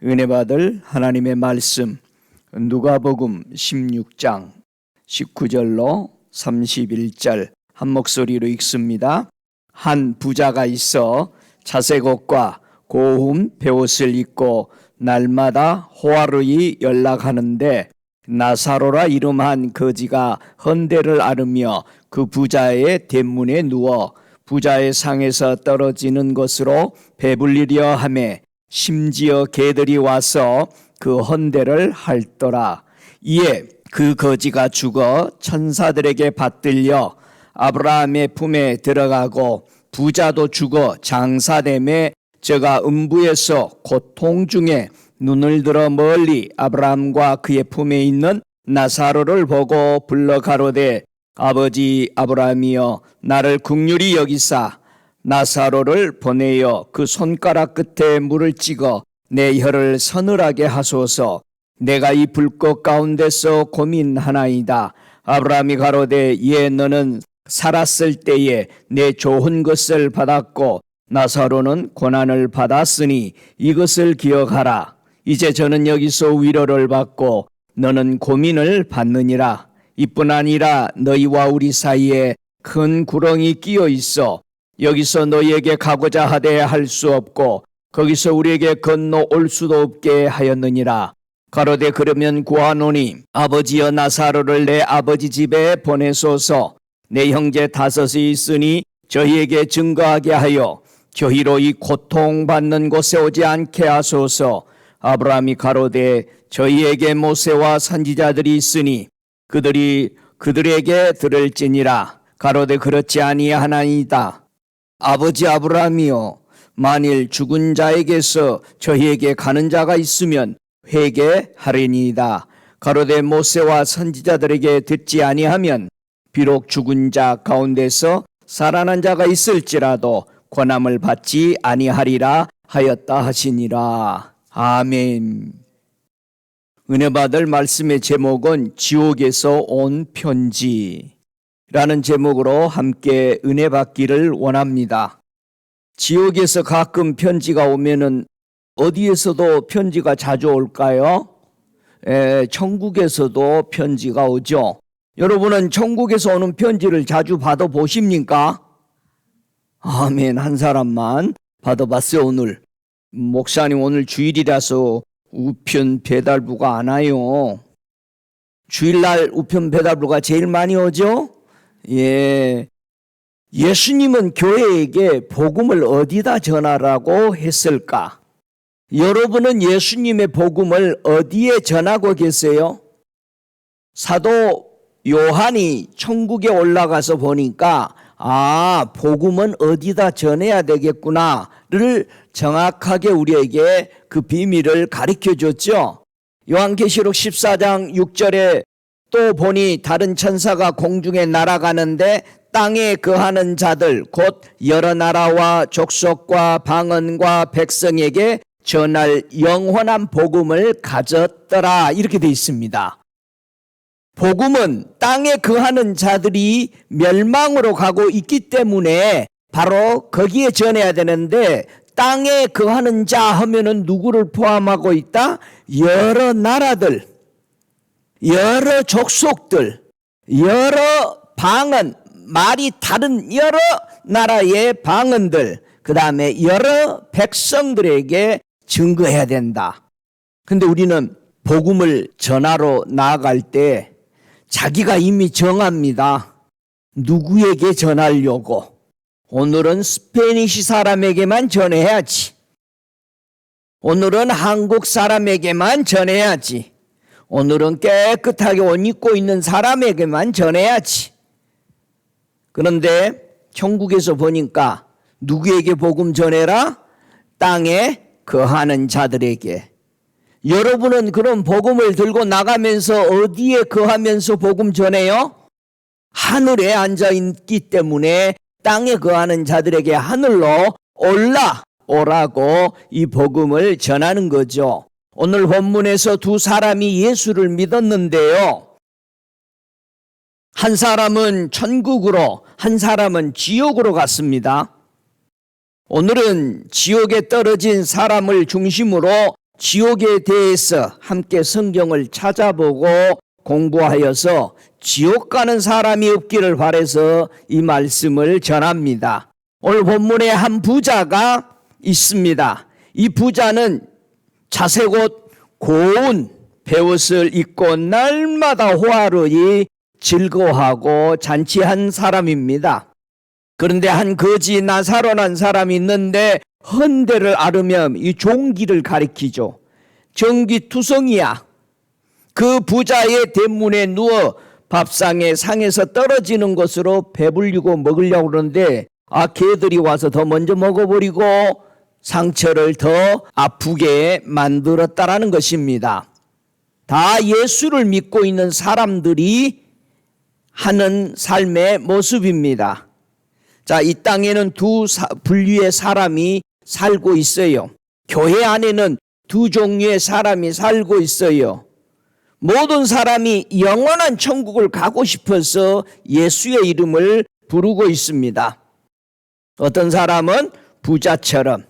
은혜 받을 하나님의 말씀 누가복음 16장 19절로 31절 한 목소리로 읽습니다. 한 부자가 있어 자색 옷과 고운 베옷을 입고 날마다 호화로이 연락하는데 나사로라 이름한 거지가 헌대를 앓으며 그 부자의 대문에 누워 부자의 상에서 떨어지는 것으로 배불리려 하매 심지어 개들이 와서 그 헌대를 핥더라. 이에 그 거지가 죽어 천사들에게 받들려 아브라함의 품에 들어가고 부자도 죽어 장사됨에 저가 음부에서 고통 중에 눈을 들어 멀리 아브라함과 그의 품에 있는 나사로를 보고 불러 가로되 아버지 아브라함이여 나를 긍휼히 여기사 나사로를 보내어 그 손가락 끝에 물을 찍어 내 혀를 서늘하게 하소서. 내가 이 불꽃 가운데서 고민하나이다. 아브라함이 가로되 예 너는 살았을 때에 내 좋은 것을 받았고 나사로는 고난을 받았으니 이것을 기억하라. 이제 저는 여기서 위로를 받고 너는 고민을 받느니라. 이뿐 아니라 너희와 우리 사이에 큰 구렁이 끼어 있어 여기서 너희에게 가고자 하되 할 수 없고 거기서 우리에게 건너올 수도 없게 하였느니라. 가로되 그러면 구하노니 아버지여 나사로를 내 아버지 집에 보내소서. 내 형제 다섯이 있으니 저희에게 증거하게 하여 저희로 이 고통받는 곳에 오지 않게 하소서. 아브라함이 가로되 저희에게 모세와 선지자들이 있으니 그들에게 들을지니라. 가로되 그렇지 아니하나이다. 아버지 아브라함이여 만일 죽은 자에게서 저희에게 가는 자가 있으면 회개하리니이다. 가로되 모세와 선지자들에게 듣지 아니하면 비록 죽은 자 가운데서 살아난 자가 있을지라도 권함을 받지 아니하리라 하였다 하시니라. 아멘. 은혜 받을 말씀의 제목은 지옥에서 온 편지라는 제목으로 함께 은혜 받기를 원합니다. 지옥에서 가끔 편지가 오면은 어디에서도 편지가 자주 올까요? 천국에서도 편지가 오죠. 여러분은 천국에서 오는 편지를 자주 받아보십니까? 아멘. 한 사람만 받아봤어요. 오늘 목사님 오늘 주일이라서 우편 배달부가 안 와요. 주일날 우편 배달부가 제일 많이 오죠? 예. 예수님은 교회에게 복음을 어디다 전하라고 했을까? 여러분은 예수님의 복음을 어디에 전하고 계세요? 사도 요한이 천국에 올라가서 보니까 복음은 어디다 전해야 되겠구나를 정확하게 우리에게 그 비밀을 가르쳐 줬죠. 요한계시록 14장 6절에 또 보니 다른 천사가 공중에 날아가는데 땅에 거하는 자들 곧 여러 나라와 족속과 방언과 백성에게 전할 영원한 복음을 가졌더라 이렇게 되어 있습니다. 복음은 땅에 거하는 자들이 멸망으로 가고 있기 때문에 바로 거기에 전해야 되는데 땅에 거하는 자 하면은 누구를 포함하고 있다? 여러 나라들, 여러 족속들, 여러 방언, 말이 다른 여러 나라의 방언들, 그 다음에 여러 백성들에게 증거해야 된다. 근데 우리는 복음을 전하러 나아갈 때 자기가 이미 정합니다. 누구에게 전하려고. 오늘은 스페니시 사람에게만 전해야지. 오늘은 한국 사람에게만 전해야지. 오늘은 깨끗하게 옷 입고 있는 사람에게만 전해야지. 그런데 천국에서 보니까 누구에게 복음 전해라? 땅에 거하는 자들에게. 여러분은 그런 복음을 들고 나가면서 어디에 거하면서 복음 전해요? 하늘에 앉아 있기 때문에 땅에 거하는 자들에게 하늘로 올라오라고 이 복음을 전하는 거죠. 오늘 본문에서 두 사람이 예수를 믿었는데요. 한 사람은 천국으로, 한 사람은 지옥으로 갔습니다. 오늘은 지옥에 떨어진 사람을 중심으로 지옥에 대해서 함께 성경을 찾아보고 공부하여서 지옥 가는 사람이 없기를 바라서 이 말씀을 전합니다. 오늘 본문에 한 부자가 있습니다. 이 부자는 자색 옷 고운 베옷을 입고 날마다 호화로이 즐거워하고 잔치한 사람입니다. 그런데 한 거지 나사로라는 사람이 있는데 헌데를 앓으며 이 종기를 가리키죠. 전기투성이야. 그 부자의 대문에 누워 밥상에 상에서 떨어지는 것으로 배불리고 먹으려고 그러는데 개들이 와서 더 먼저 먹어버리고 상처를 더 아프게 만들었다라는 것입니다. 다 예수를 믿고 있는 사람들이 하는 삶의 모습입니다. 자, 이 땅에는 두 분류의 사람이 살고 있어요. 교회 안에는 두 종류의 사람이 살고 있어요. 모든 사람이 영원한 천국을 가고 싶어서 예수의 이름을 부르고 있습니다. 어떤 사람은 부자처럼,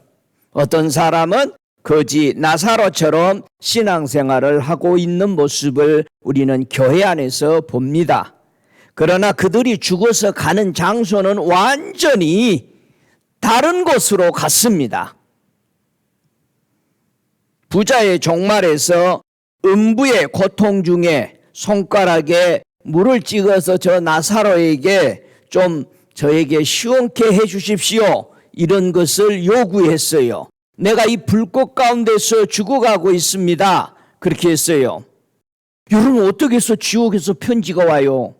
어떤 사람은 거지 나사로처럼 신앙생활을 하고 있는 모습을 우리는 교회 안에서 봅니다. 그러나 그들이 죽어서 가는 장소는 완전히 다른 곳으로 갔습니다. 부자의 종말에서 음부의 고통 중에 손가락에 물을 찍어서 저 나사로에게 좀 저에게 시원케 해 주십시오. 이런 것을 요구했어요. 내가 이 불꽃 가운데서 죽어가고 있습니다. 그렇게 했어요. 여러분, 어떻게 해서 지옥에서 편지가 와요?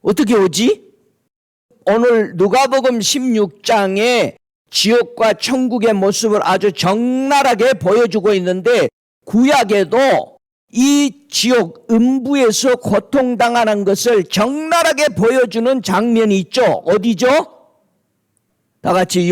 어떻게 오지? 오늘 누가복음 16장에 지옥과 천국의 모습을 아주 적나라하게 보여주고 있는데 구약에도 이 지옥 음부에서 고통당하는 것을 적나라하게 보여주는 장면이 있죠. 어디죠? 다 같이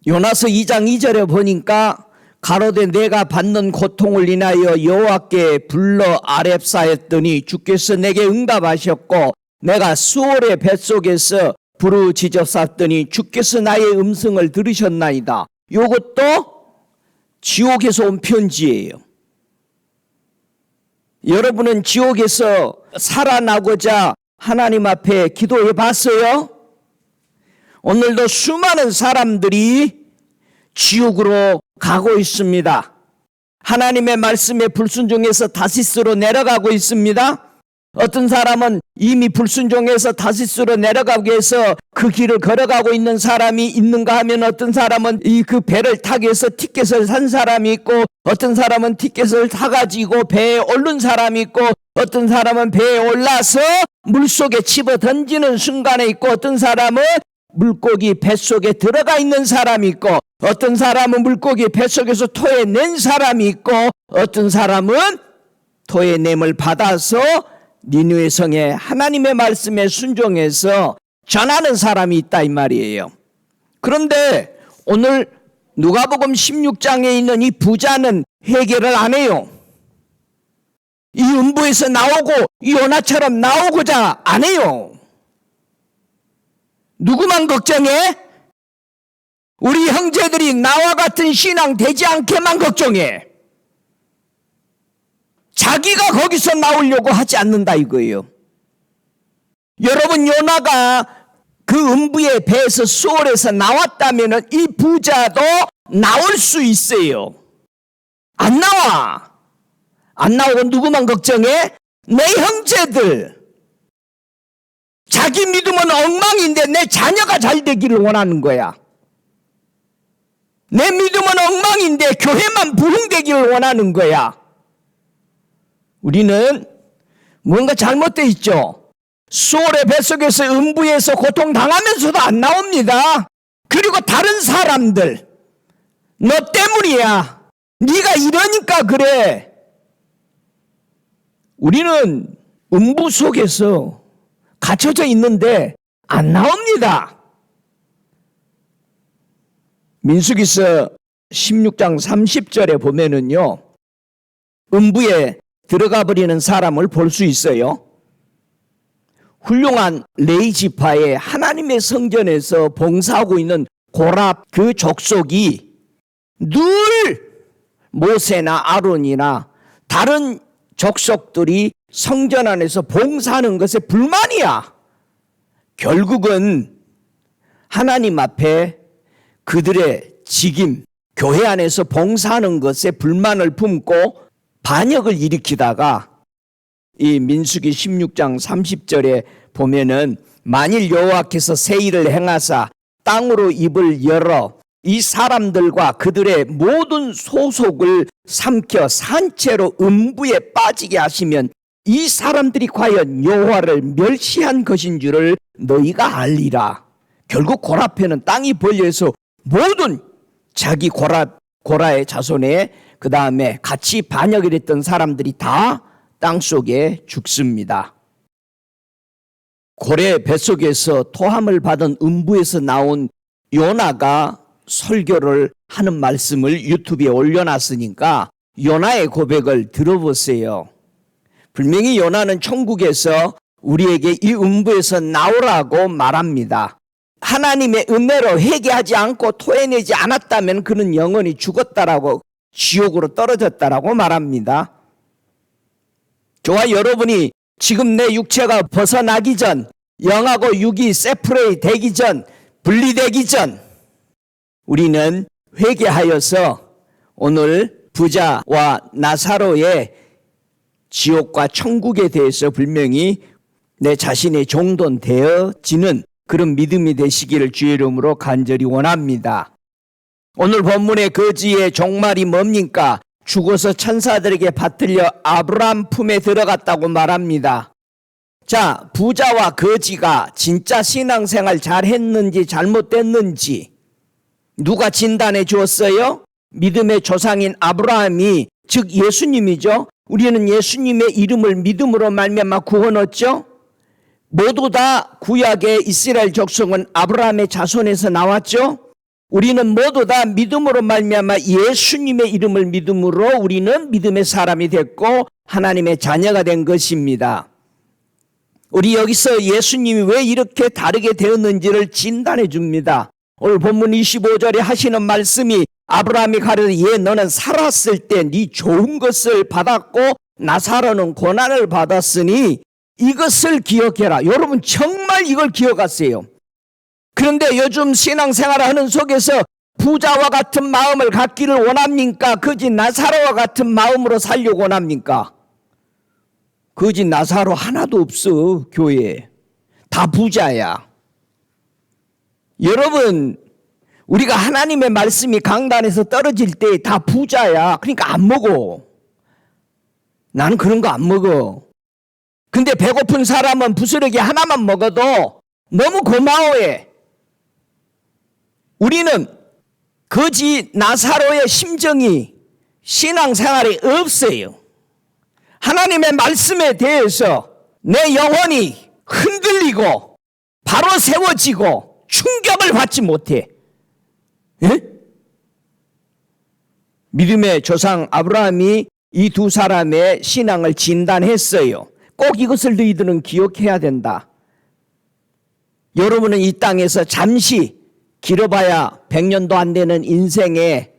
요나서 2장 2절에 보니까 가로되 내가 받는 고통을 인하여 여호와께 불러 아렙사했더니 주께서 내게 응답하셨고 내가 수월의 뱃속에서 부르짖었사더니 주께서 나의 음성을 들으셨나이다. 이것도 지옥에서 온 편지예요. 여러분은 지옥에서 살아나고자 하나님 앞에 기도해 봤어요? 오늘도 수많은 사람들이 지옥으로 가고 있습니다. 하나님의 말씀에 불순종해서 다시스로 내려가고 있습니다. 어떤 사람은 이미 불순종해서 다시스로 내려가기 위해서 그 길을 걸어가고 있는 사람이 있는가 하면 어떤 사람은 그 배를 타기 위해서 티켓을 산 사람이 있고 어떤 사람은 티켓을 타가지고 배에 오른 사람이 있고 어떤 사람은 배에 올라서 물속에 집어 던지는 순간에 있고 어떤 사람은 물고기 뱃속에 들어가 있는 사람이 있고 어떤 사람은 물고기 뱃속에서 토해낸 사람이 있고 어떤 사람은 토해냄을 받아서 니느웨 성에 하나님의 말씀에 순종해서 전하는 사람이 있다 이 말이에요. 그런데 오늘 누가복음 16장에 있는 이 부자는 해결을 안 해요. 이 음부에서 나오고 이 요나처럼 나오고자 안 해요. 누구만 걱정해? 우리 형제들이 나와 같은 신앙 되지 않게만 걱정해. 자기가 거기서 나오려고 하지 않는다 이거예요. 여러분, 요나가 그 음부의 배에서 수월에서 나왔다면 이 부자도 나올 수 있어요. 안 나와. 안 나오고 누구만 걱정해? 내 형제들. 자기 믿음은 엉망인데 내 자녀가 잘 되기를 원하는 거야. 내 믿음은 엉망인데 교회만 부흥되기를 원하는 거야. 우리는 뭔가 잘못되어 있죠. 수월의 뱃속에서 음부에서 고통당하면서도 안 나옵니다. 그리고 다른 사람들, 너 때문이야. 네가 이러니까 그래. 우리는 음부 속에서 갇혀져 있는데 안 나옵니다. 민수기서 16장 30절에 보면은요, 음부에 들어가 버리는 사람을 볼 수 있어요. 훌륭한 레위 지파의 하나님의 성전에서 봉사하고 있는 고랍 그 족속이 늘 모세나 아론이나 다른 족속들이 성전 안에서 봉사하는 것에 불만이야. 결국은 하나님 앞에 그들의 직임, 교회 안에서 봉사하는 것에 불만을 품고 반역을 일으키다가 이 민수기 16장 30절에 보면은 만일 여호와께서 새 일을 행하사 땅으로 입을 열어 이 사람들과 그들의 모든 소속을 삼켜 산채로 음부에 빠지게 하시면 이 사람들이 과연 여호와를 멸시한 것인 줄을 너희가 알리라. 결국 고라패는 땅이 벌려서 모든 자기 고라의 자손에 그 다음에 같이 반역을 했던 사람들이 다 땅속에 죽습니다. 고래 뱃속에서 토함을 받은 음부에서 나온 요나가 설교를 하는 말씀을 유튜브에 올려놨으니까 요나의 고백을 들어보세요. 분명히 요나는 천국에서 우리에게 이 음부에서 나오라고 말합니다. 하나님의 은혜로 회개하지 않고 토해내지 않았다면 그는 영원히 죽었다라고, 지옥으로 떨어졌다라고 말합니다. 저와 여러분이 지금 내 육체가 벗어나기 전, 영하고 육이 세프레이 되기 전, 분리되기 전 우리는 회개하여서 오늘 부자와 나사로의 지옥과 천국에 대해서 분명히 내 자신의 정돈되어지는 그런 믿음이 되시기를 주의 이름으로 간절히 원합니다. 오늘 본문의 거지의 종말이 뭡니까? 죽어서 천사들에게 받들려 아브라함 품에 들어갔다고 말합니다. 자, 부자와 거지가 진짜 신앙생활 잘했는지 잘못됐는지 누가 진단해 주었어요? 믿음의 조상인 아브라함이, 즉 예수님이죠. 우리는 예수님의 이름을 믿음으로 말미암아 구원 얻죠. 모두 다 구약의 이스라엘 족속은 아브라함의 자손에서 나왔죠. 우리는 모두 다 믿음으로 말미암아 예수님의 이름을 믿음으로 우리는 믿음의 사람이 됐고 하나님의 자녀가 된 것입니다. 우리 여기서 예수님이 왜 이렇게 다르게 되었는지를 진단해 줍니다. 오늘 본문 25절에 하시는 말씀이 아브라함이 가르되 얘 너는 살았을 때 네 좋은 것을 받았고 나사로는 고난을 받았으니 이것을 기억해라. 여러분 정말 이걸 기억하세요. 그런데 요즘 신앙생활을 하는 속에서 부자와 같은 마음을 갖기를 원합니까? 거지 나사로와 같은 마음으로 살려고 원합니까? 거지 나사로 하나도 없어. 교회에 다 부자야. 여러분 우리가 하나님의 말씀이 강단에서 떨어질 때 다 부자야. 그러니까 안 먹어. 나는 그런 거 안 먹어. 근데 배고픈 사람은 부스러기 하나만 먹어도 너무 고마워해. 우리는 거지 나사로의 심정이 신앙생활이 없어요. 하나님의 말씀에 대해서 내 영혼이 흔들리고 바로 세워지고 충격을 받지 못해. 예? 믿음의 조상 아브라함이 이 두 사람의 신앙을 진단했어요. 꼭 이것을 너희들은 기억해야 된다. 여러분은 이 땅에서 잠시 길어봐야 100년도 안 되는 인생에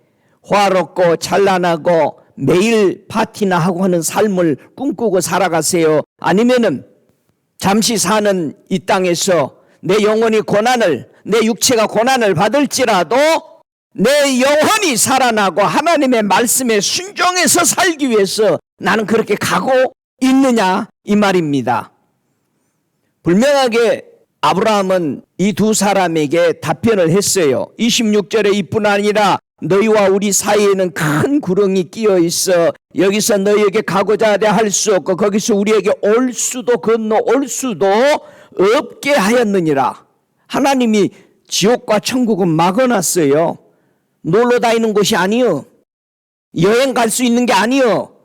화롭고 찬란하고 매일 파티나 하고 하는 삶을 꿈꾸고 살아가세요? 아니면은 잠시 사는 이 땅에서 내 영혼이 고난을, 내 육체가 고난을 받을지라도 내 영혼이 살아나고 하나님의 말씀에 순종해서 살기 위해서 나는 그렇게 가고 있느냐 이 말입니다. 분명하게 아브라함은 이 두 사람에게 답변을 했어요. 26절에 이뿐 아니라 너희와 우리 사이에는 큰 구렁이 끼어 있어 여기서 너희에게 가고자 하되 할 수 없고 거기서 우리에게 올 수도 건너올 수도 없게 하였느니라. 하나님이 지옥과 천국은 막아놨어요. 놀러 다니는 곳이 아니요. 여행 갈 수 있는 게 아니요.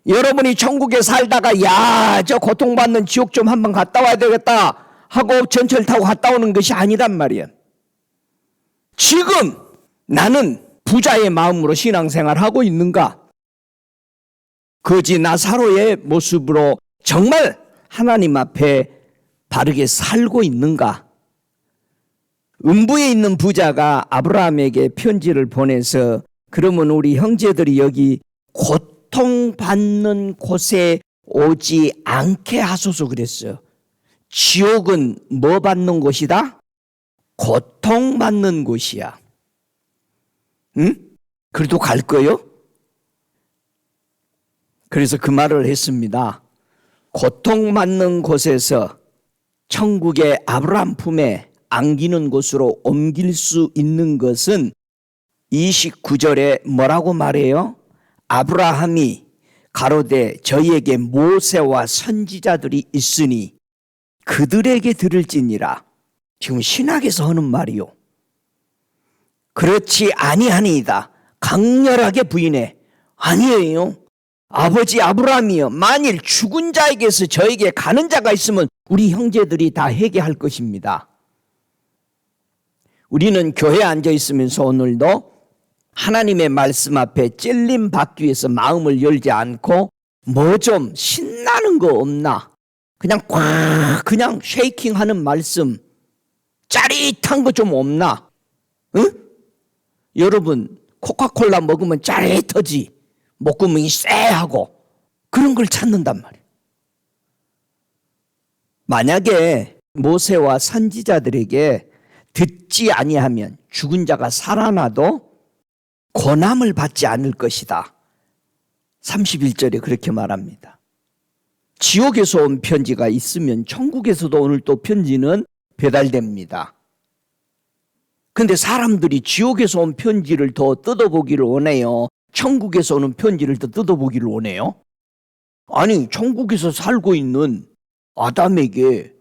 여러분이 천국에 살다가 야, 저 고통받는 지옥 좀 한번 갔다 와야 되겠다 하고 전철 타고 갔다 오는 것이 아니란 말이야. 지금 나는 부자의 마음으로 신앙생활 하고 있는가? 거지 나사로의 모습으로 정말 하나님 앞에 바르게 살고 있는가? 음부에 있는 부자가 아브라함에게 편지를 보내서 그러면 우리 형제들이 여기 고통받는 곳에 오지 않게 하소서 그랬어요. 지옥은 뭐 받는 곳이다? 고통받는 곳이야. 응? 그래도 갈 거요? 그래서 그 말을 했습니다. 고통받는 곳에서 천국의 아브라함 품에 안기는 곳으로 옮길 수 있는 것은 29절에 뭐라고 말해요? 아브라함이 가로되 저희에게 모세와 선지자들이 있으니 그들에게 들을지니라. 지금 신학에서 하는 말이요. 그렇지 아니하니이다. 강렬하게 부인해. 아니에요. 아버지 아브라함이여, 만일 죽은 자에게서 저에게 가는 자가 있으면 우리 형제들이 다 회개할 것입니다. 우리는 교회에 앉아 있으면서 오늘도 하나님의 말씀 앞에 찔림 받기 위해서 마음을 열지 않고 뭐 좀 신나는 거 없나? 그냥 꽉 그냥 쉐이킹하는 말씀, 짜릿한 거 좀 없나? 응? 여러분 코카콜라 먹으면 짜릿하지, 목구멍이 쎄하고 그런 걸 찾는단 말이에요. 만약에 모세와 선지자들에게 듣지 아니하면 죽은 자가 살아나도 고난을 받지 않을 것이다. 31절에 그렇게 말합니다. 지옥에서 온 편지가 있으면 천국에서도 오늘 또 편지는 배달됩니다. 근데 사람들이 지옥에서 온 편지를 더 뜯어보기를 원해요? 천국에서 오는 편지를 더 뜯어보기를 원해요? 아니, 천국에서 살고 있는 아담에게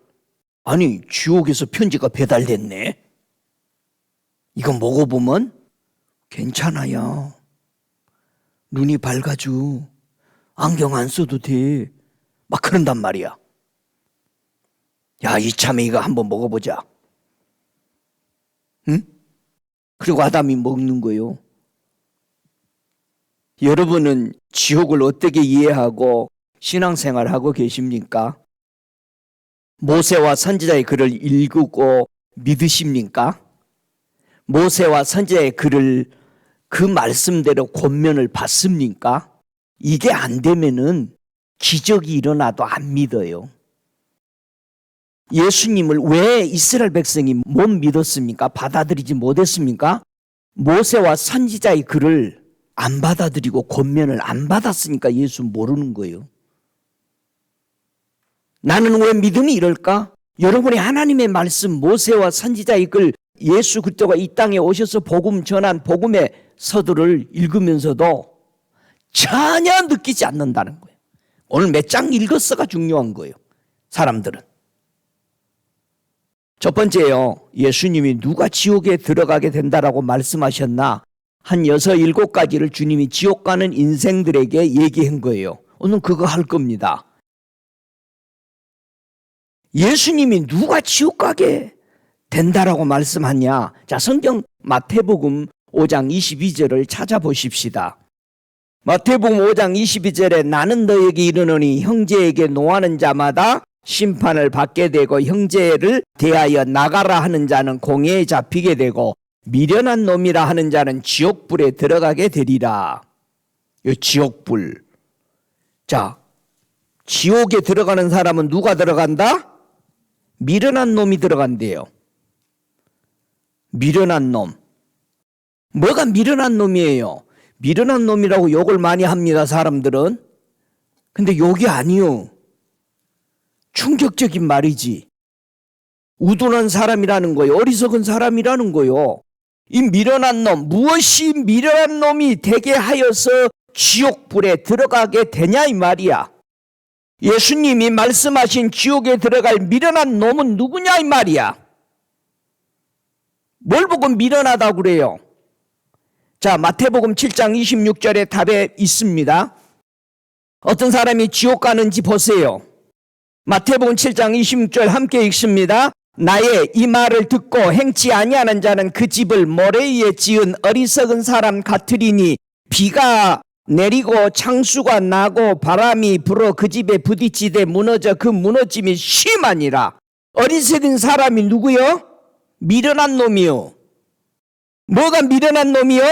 아니 지옥에서 편지가 배달됐네. 이거 먹어보면 괜찮아요. 눈이 밝아져. 안경 안 써도 돼. 막 그런단 말이야. 야, 이참에 이거 한번 먹어보자. 응? 그리고 아담이 먹는 거요. 여러분은 지옥을 어떻게 이해하고 신앙생활하고 계십니까? 모세와 선지자의 글을 읽고 믿으십니까? 모세와 선지자의 글을 그 말씀대로 권면을 받습니까? 이게 안 되면은 기적이 일어나도 안 믿어요. 예수님을 왜 이스라엘 백성이 못 믿었습니까? 받아들이지 못했습니까? 모세와 선지자의 글을 안 받아들이고 권면을 안 받았으니까 예수 모르는 거예요. 나는 왜 믿음이 이럴까? 여러분이 하나님의 말씀, 모세와 선지자의 글, 예수 그리스도가 이 땅에 오셔서 복음 전한 복음의 서두를 읽으면서도 전혀 느끼지 않는다는 거예요. 오늘 몇 장 읽었어가 중요한 거예요. 사람들은. 첫 번째요. 예수님이 누가 지옥에 들어가게 된다라고 말씀하셨나? 한 6, 7가지를 주님이 지옥 가는 인생들에게 얘기한 거예요. 오늘 그거 할 겁니다. 예수님이 누가 지옥 가게 된다라고 말씀하냐? 자, 성경 마태복음 5장 22절을 찾아보십시다. 마태복음 5장 22절에 나는 너에게 이르노니 형제에게 노하는 자마다 심판을 받게 되고 형제를 대하여 나가라 하는 자는 공회에 잡히게 되고 미련한 놈이라 하는 자는 지옥불에 들어가게 되리라. 이 지옥불. 자, 지옥에 들어가는 사람은 누가 들어간다? 미련한 놈이 들어간대요. 미련한 놈. 뭐가 미련한 놈이에요? 미련한 놈이라고 욕을 많이 합니다, 사람들은. 근데 욕이 아니요. 충격적인 말이지. 우둔한 사람이라는 거예요. 어리석은 사람이라는 거예요. 이 미련한 놈, 무엇이 미련한 놈이 되게 하여서 지옥불에 들어가게 되냐 이 말이야. 예수님이 말씀하신 지옥에 들어갈 미련한 놈은 누구냐 이 말이야. 뭘 보고 미련하다고 그래요? 자, 마태복음 7장 26절에 답에 있습니다. 어떤 사람이 지옥 가는지 보세요. 마태복음 7장 26절 함께 읽습니다. 나의 이 말을 듣고 행치 아니하는 자는 그 집을 모래 위에 지은 어리석은 사람 같으리니 비가 내리고 창수가 나고 바람이 불어 그 집에 부딪히되 무너져 그 무너짐이 심하니라. 어리석은 사람이 누구요? 미련한 놈이요. 뭐가 미련한 놈이요?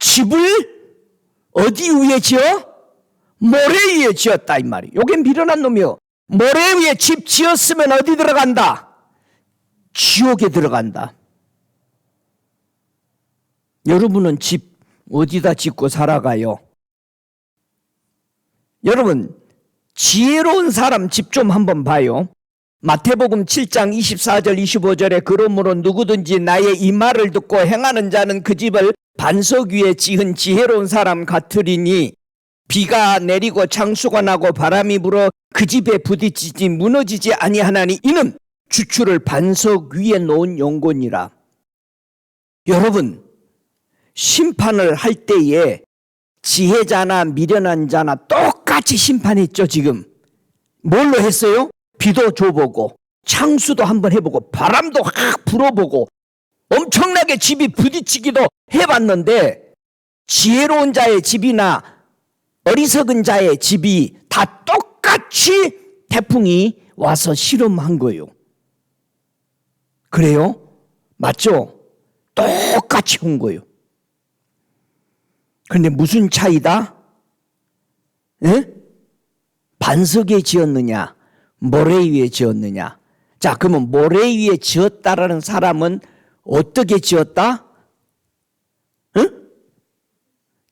집을 어디 위에 지어? 모래 위에 지었다 이 말이에요. 요게 미련한 놈이요. 모래 위에 집 지었으면 어디 들어간다? 지옥에 들어간다. 여러분은 집 어디다 짓고 살아가요? 여러분, 지혜로운 사람 집 좀 한번 봐요. 마태복음 7장 24절 25절에 그러므로 누구든지 나의 이 말을 듣고 행하는 자는 그 집을 반석 위에 지은 지혜로운 사람 같으리니 비가 내리고 창수가 나고 바람이 불어 그 집에 부딪히지 무너지지 아니하나니 이는 주추를 반석 위에 놓은 용곤이라. 여러분, 심판을 할 때에 지혜자나 미련한 자나 똑같이 심판했죠. 지금 뭘로 했어요? 비도 줘보고 창수도 한번 해보고 바람도 확 불어보고 엄청나게 집이 부딪히기도 해봤는데 지혜로운 자의 집이나 어리석은 자의 집이 다 똑같이 태풍이 와서 실험한 거예요. 그래요? 맞죠? 똑같이 온 거예요. 그런데 무슨 차이다? 에? 반석에 지었느냐 모래 위에 지었느냐. 자, 그러면 모래 위에 지었다라는 사람은 어떻게 지었다? 응?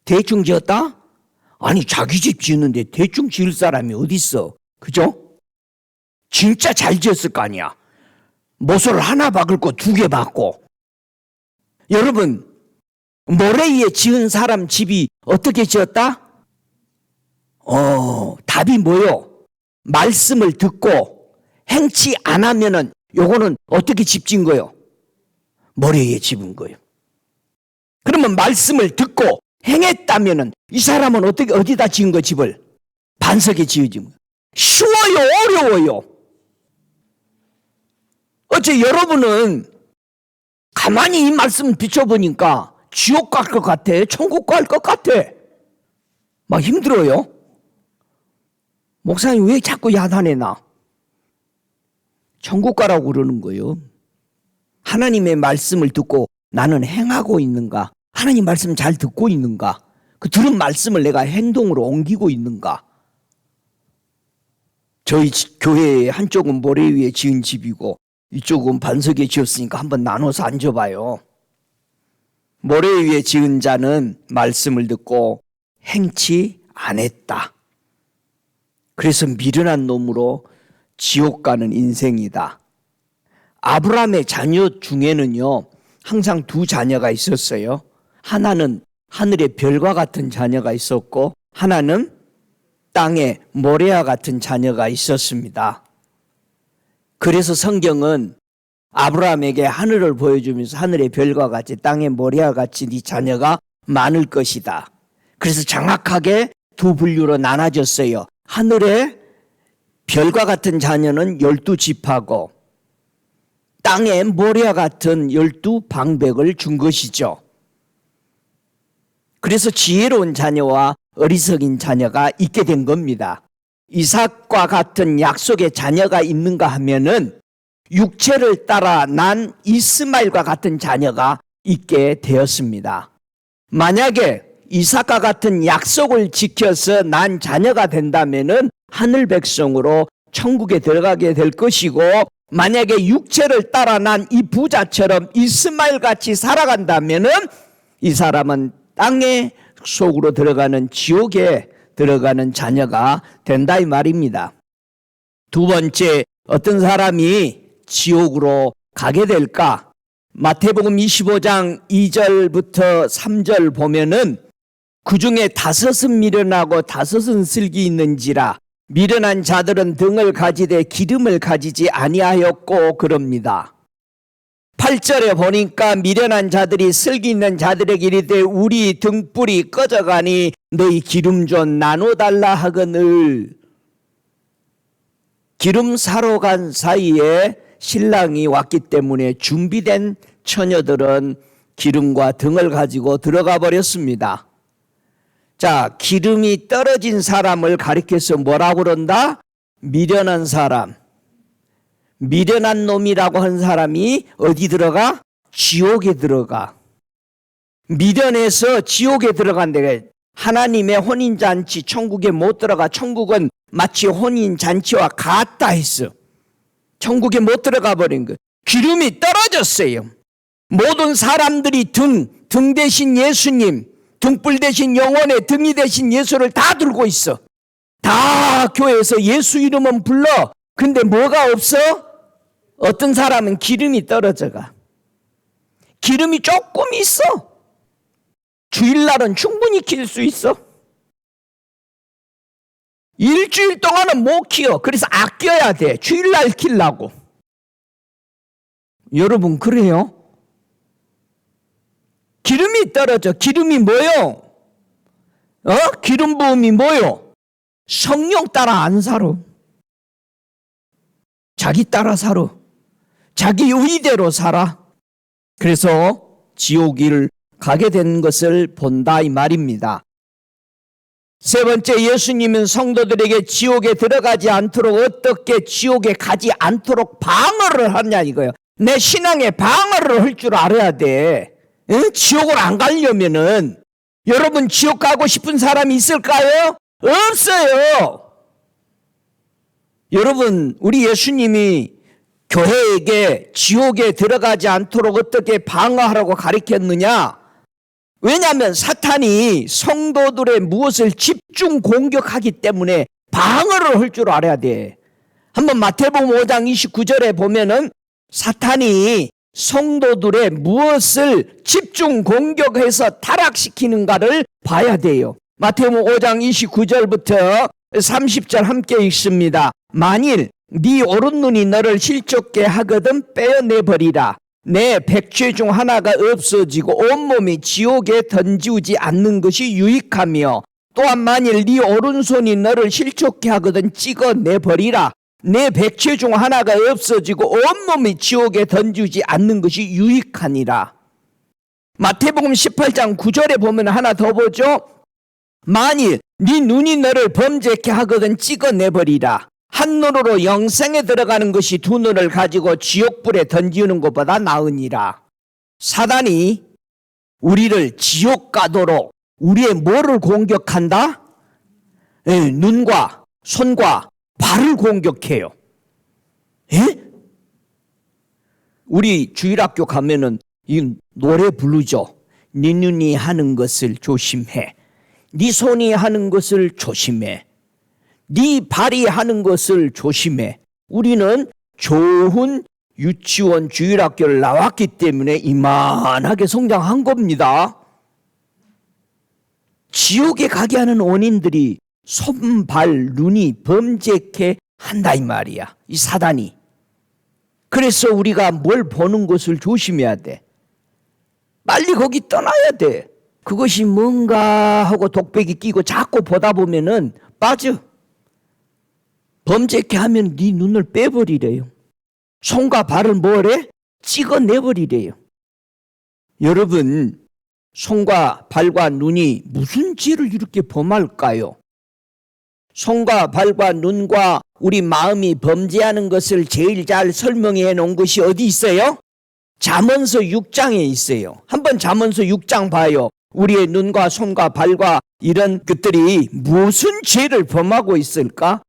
대충 지었다? 아니, 자기 집 지었는데 대충 지을 사람이 어디 있어? 그죠? 진짜 잘 지었을 거 아니야. 모서를 하나 박을 거 두 개 박고. 여러분, 모래 위에 지은 사람 집이 어떻게 지었다? 답이 뭐요? 말씀을 듣고 행치 안 하면은 요거는 어떻게 집 지은 거예요? 모래 위에 집은 거예요. 그러면 말씀을 듣고 행했다면은 이 사람은 어디다 지은 거 집을? 반석에 지어진 거예요. 쉬워요? 어려워요? 어째 여러분은 가만히 이 말씀을 비춰보니까 지옥 갈 것 같아? 천국 갈 것 같아? 막 힘들어요? 목사님 왜 자꾸 야단해 나? 천국 가라고 그러는 거예요. 하나님의 말씀을 듣고 나는 행하고 있는가? 하나님 말씀 잘 듣고 있는가? 그 들은 말씀을 내가 행동으로 옮기고 있는가? 저희 교회의 한쪽은 모래 위에 지은 집이고 이쪽은 반석에 지었으니까 한번 나눠서 앉아봐요. 모래 위에 지은 자는 말씀을 듣고 행치 안 했다. 그래서 미련한 놈으로 지옥 가는 인생이다. 아브라함의 자녀 중에는요, 항상 두 자녀가 있었어요. 하나는 하늘의 별과 같은 자녀가 있었고 하나는 땅의 모래와 같은 자녀가 있었습니다. 그래서 성경은 아브라함에게 하늘을 보여주면서 하늘의 별과 같이 땅의 모래와 같이 네 자녀가 많을 것이다. 그래서 정확하게 두 분류로 나눠졌어요. 하늘의 별과 같은 자녀는 12지파고 땅의 모래와 같은 12방백을 준 것이죠. 그래서 지혜로운 자녀와 어리석인 자녀가 있게 된 겁니다. 이삭과 같은 약속의 자녀가 있는가 하면은 육체를 따라 난 이스마엘과 같은 자녀가 있게 되었습니다. 만약에 이삭과 같은 약속을 지켜서 난 자녀가 된다면은 하늘 백성으로 천국에 들어가게 될 것이고, 만약에 육체를 따라 난 이 부자처럼 이스마엘 같이 살아간다면은 이 사람은 땅의 속으로 들어가는 지옥에 들어가는 자녀가 된다 이 말입니다. 두 번째, 어떤 사람이 지옥으로 가게 될까? 마태복음 25장 2절부터 3절 보면은 그 중에 5은 미련하고 5은 슬기 있는지라 미련한 자들은 등을 가지되 기름을 가지지 아니하였고 그럽니다. 8절에 보니까 미련한 자들이 슬기 있는 자들에게 이르되 우리 등불이 꺼져가니 너희 기름 좀 나눠달라 하거늘. 기름 사러 간 사이에 신랑이 왔기 때문에 준비된 처녀들은 기름과 등을 가지고 들어가 버렸습니다. 자, 기름이 떨어진 사람을 가리켜서 뭐라고 그런다? 미련한 사람. 미련한 놈이라고 한 사람이 어디 들어가? 지옥에 들어가. 미련해서 지옥에 들어간대. 하나님의 혼인잔치 천국에 못 들어가. 천국은 마치 혼인잔치와 같다 했어. 천국에 못 들어가 버린 거. 기름이 떨어졌어요. 모든 사람들이 등 대신 예수님, 등불 대신 영혼의 등이 대신 예수를 다 들고 있어. 다 교회에서 예수 이름은 불러. 근데 뭐가 없어? 어떤 사람은 기름이 떨어져가. 기름이 조금 있어. 주일날은 충분히 킬 수 있어. 일주일 동안은 못 키워. 그래서 아껴야 돼. 주일날 키려고. 여러분 그래요? 기름이 떨어져. 기름이 뭐요? 기름 부음이 뭐요? 성령 따라 안 살아. 자기 따라 살아. 자기 의대로 살아. 그래서 지옥을 가게 된 것을 본다 이 말입니다. 세 번째, 예수님은 성도들에게 지옥에 들어가지 않도록 어떻게 지옥에 가지 않도록 방어를 하냐 이거예요. 내 신앙에 방어를 할 줄 알아야 돼. 지옥을 안 가려면은. 여러분 지옥 가고 싶은 사람이 있을까요? 없어요. 여러분 우리 예수님이 교회에게 지옥에 들어가지 않도록 어떻게 방어하라고 가르쳤느냐? 왜냐하면 사탄이 성도들의 무엇을 집중 공격하기 때문에 방어를 할 줄 알아야 돼. 한번 마태복음 5장 29절에 보면은 사탄이 성도들의 무엇을 집중 공격해서 타락시키는가를 봐야 돼요. 마태복음 5장 29절부터 30절 함께 읽습니다. 만일 네 오른눈이 너를 실족게 하거든 빼어내버리라. 내 백죄 중 하나가 없어지고 온몸이 지옥에 던지우지 않는 것이 유익하며, 또한 만일 네 오른손이 너를 실족게 하거든 찍어내버리라. 내 백죄 중 하나가 없어지고 온몸이 지옥에 던지우지 않는 것이 유익하니라. 마태복음 18장 9절에 보면 하나 더 보죠. 만일 네 눈이 너를 범죄케 하거든 찍어내버리라. 한 눈으로 영생에 들어가는 것이 두 눈을 가지고 지옥불에 던지는 것보다 나으니라. 사단이 우리를 지옥 가도록 우리의 뭐를 공격한다? 눈과 손과 발을 공격해요. 우리 주일학교 가면은 이 노래 부르죠. 네 눈이 하는 것을 조심해. 네 손이 하는 것을 조심해. 네 발이 하는 것을 조심해. 우리는 좋은 유치원 주일학교를 나왔기 때문에 이만하게 성장한 겁니다. 지옥에 가게 하는 원인들이 손, 발, 눈이 범죄케 한다 이 말이야. 이 사단이. 그래서 우리가 뭘 보는 것을 조심해야 돼. 빨리 거기 떠나야 돼. 그것이 뭔가 하고 독백이 끼고 자꾸 보다 보면은 빠져. 범죄케 하면 네 눈을 빼버리래요. 손과 발을 뭐래? 찍어내버리래요. 여러분, 손과 발과 눈이 무슨 죄를 이렇게 범할까요? 손과 발과 눈과 우리 마음이 범죄하는 것을 제일 잘 설명해 놓은 것이 어디 있어요? 잠언서 6장에 있어요. 한번 잠언서 6장 봐요. 우리의 눈과 손과 발과 이런 것들이 무슨 죄를 범하고 있을까?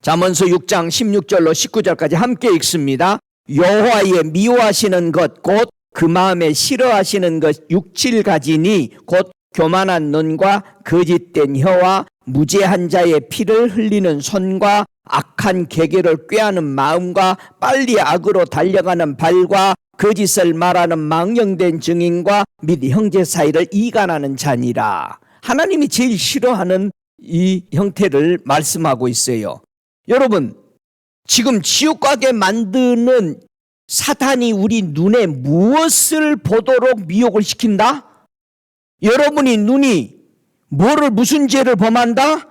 잠언서 6장 16절로 19절까지 함께 읽습니다. 여호와의 미워하시는 것 곧 그 마음에 싫어하시는 것 6, 7가지니 곧 교만한 눈과 거짓된 혀와 무죄한 자의 피를 흘리는 손과 악한 계계를 꾀하는 마음과 빨리 악으로 달려가는 발과 거짓을 말하는 망령된 증인과 및 형제 사이를 이간하는 자니라. 하나님이 제일 싫어하는 이 형태를 말씀하고 있어요. 여러분, 지금 지옥 가게 만드는 사탄이 우리 눈에 무엇을 보도록 미혹을 시킨다? 여러분이 눈이 무슨 죄를 범한다?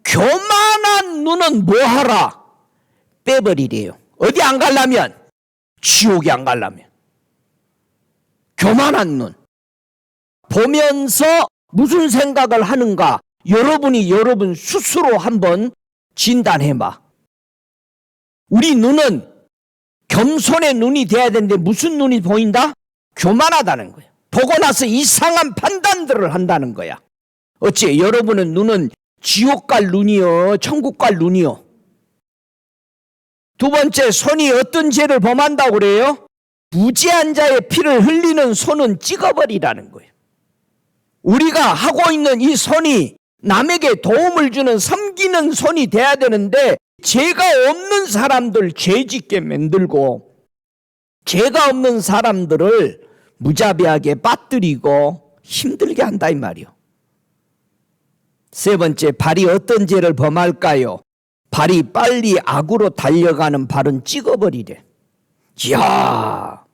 교만한 눈은 뭐하라? 빼버리래요. 어디 안 가려면? 지옥에 안 가려면. 교만한 눈. 보면서 무슨 생각을 하는가? 여러분이 여러분 스스로 한번 진단해봐. 우리 눈은 겸손의 눈이 돼야 되는데 무슨 눈이 보인다? 교만하다는 거예요. 보고 나서 이상한 판단들을 한다는 거야. 어찌 여러분은 눈은 지옥 갈 눈이요, 천국 갈 눈이요? 두 번째, 손이 어떤 죄를 범한다고 그래요? 무죄한 자의 피를 흘리는 손은 찍어버리라는 거예요. 우리가 하고 있는 이 손이 남에게 도움을 주는 섬기는 손이 돼야 되는데 죄가 없는 사람들 죄짓게 만들고 죄가 없는 사람들을 무자비하게 빠뜨리고 힘들게 한다 이 말이요. 세 번째, 발이 어떤 죄를 범할까요? 발이 빨리 악으로 달려가는 발은 찍어버리래. 이야,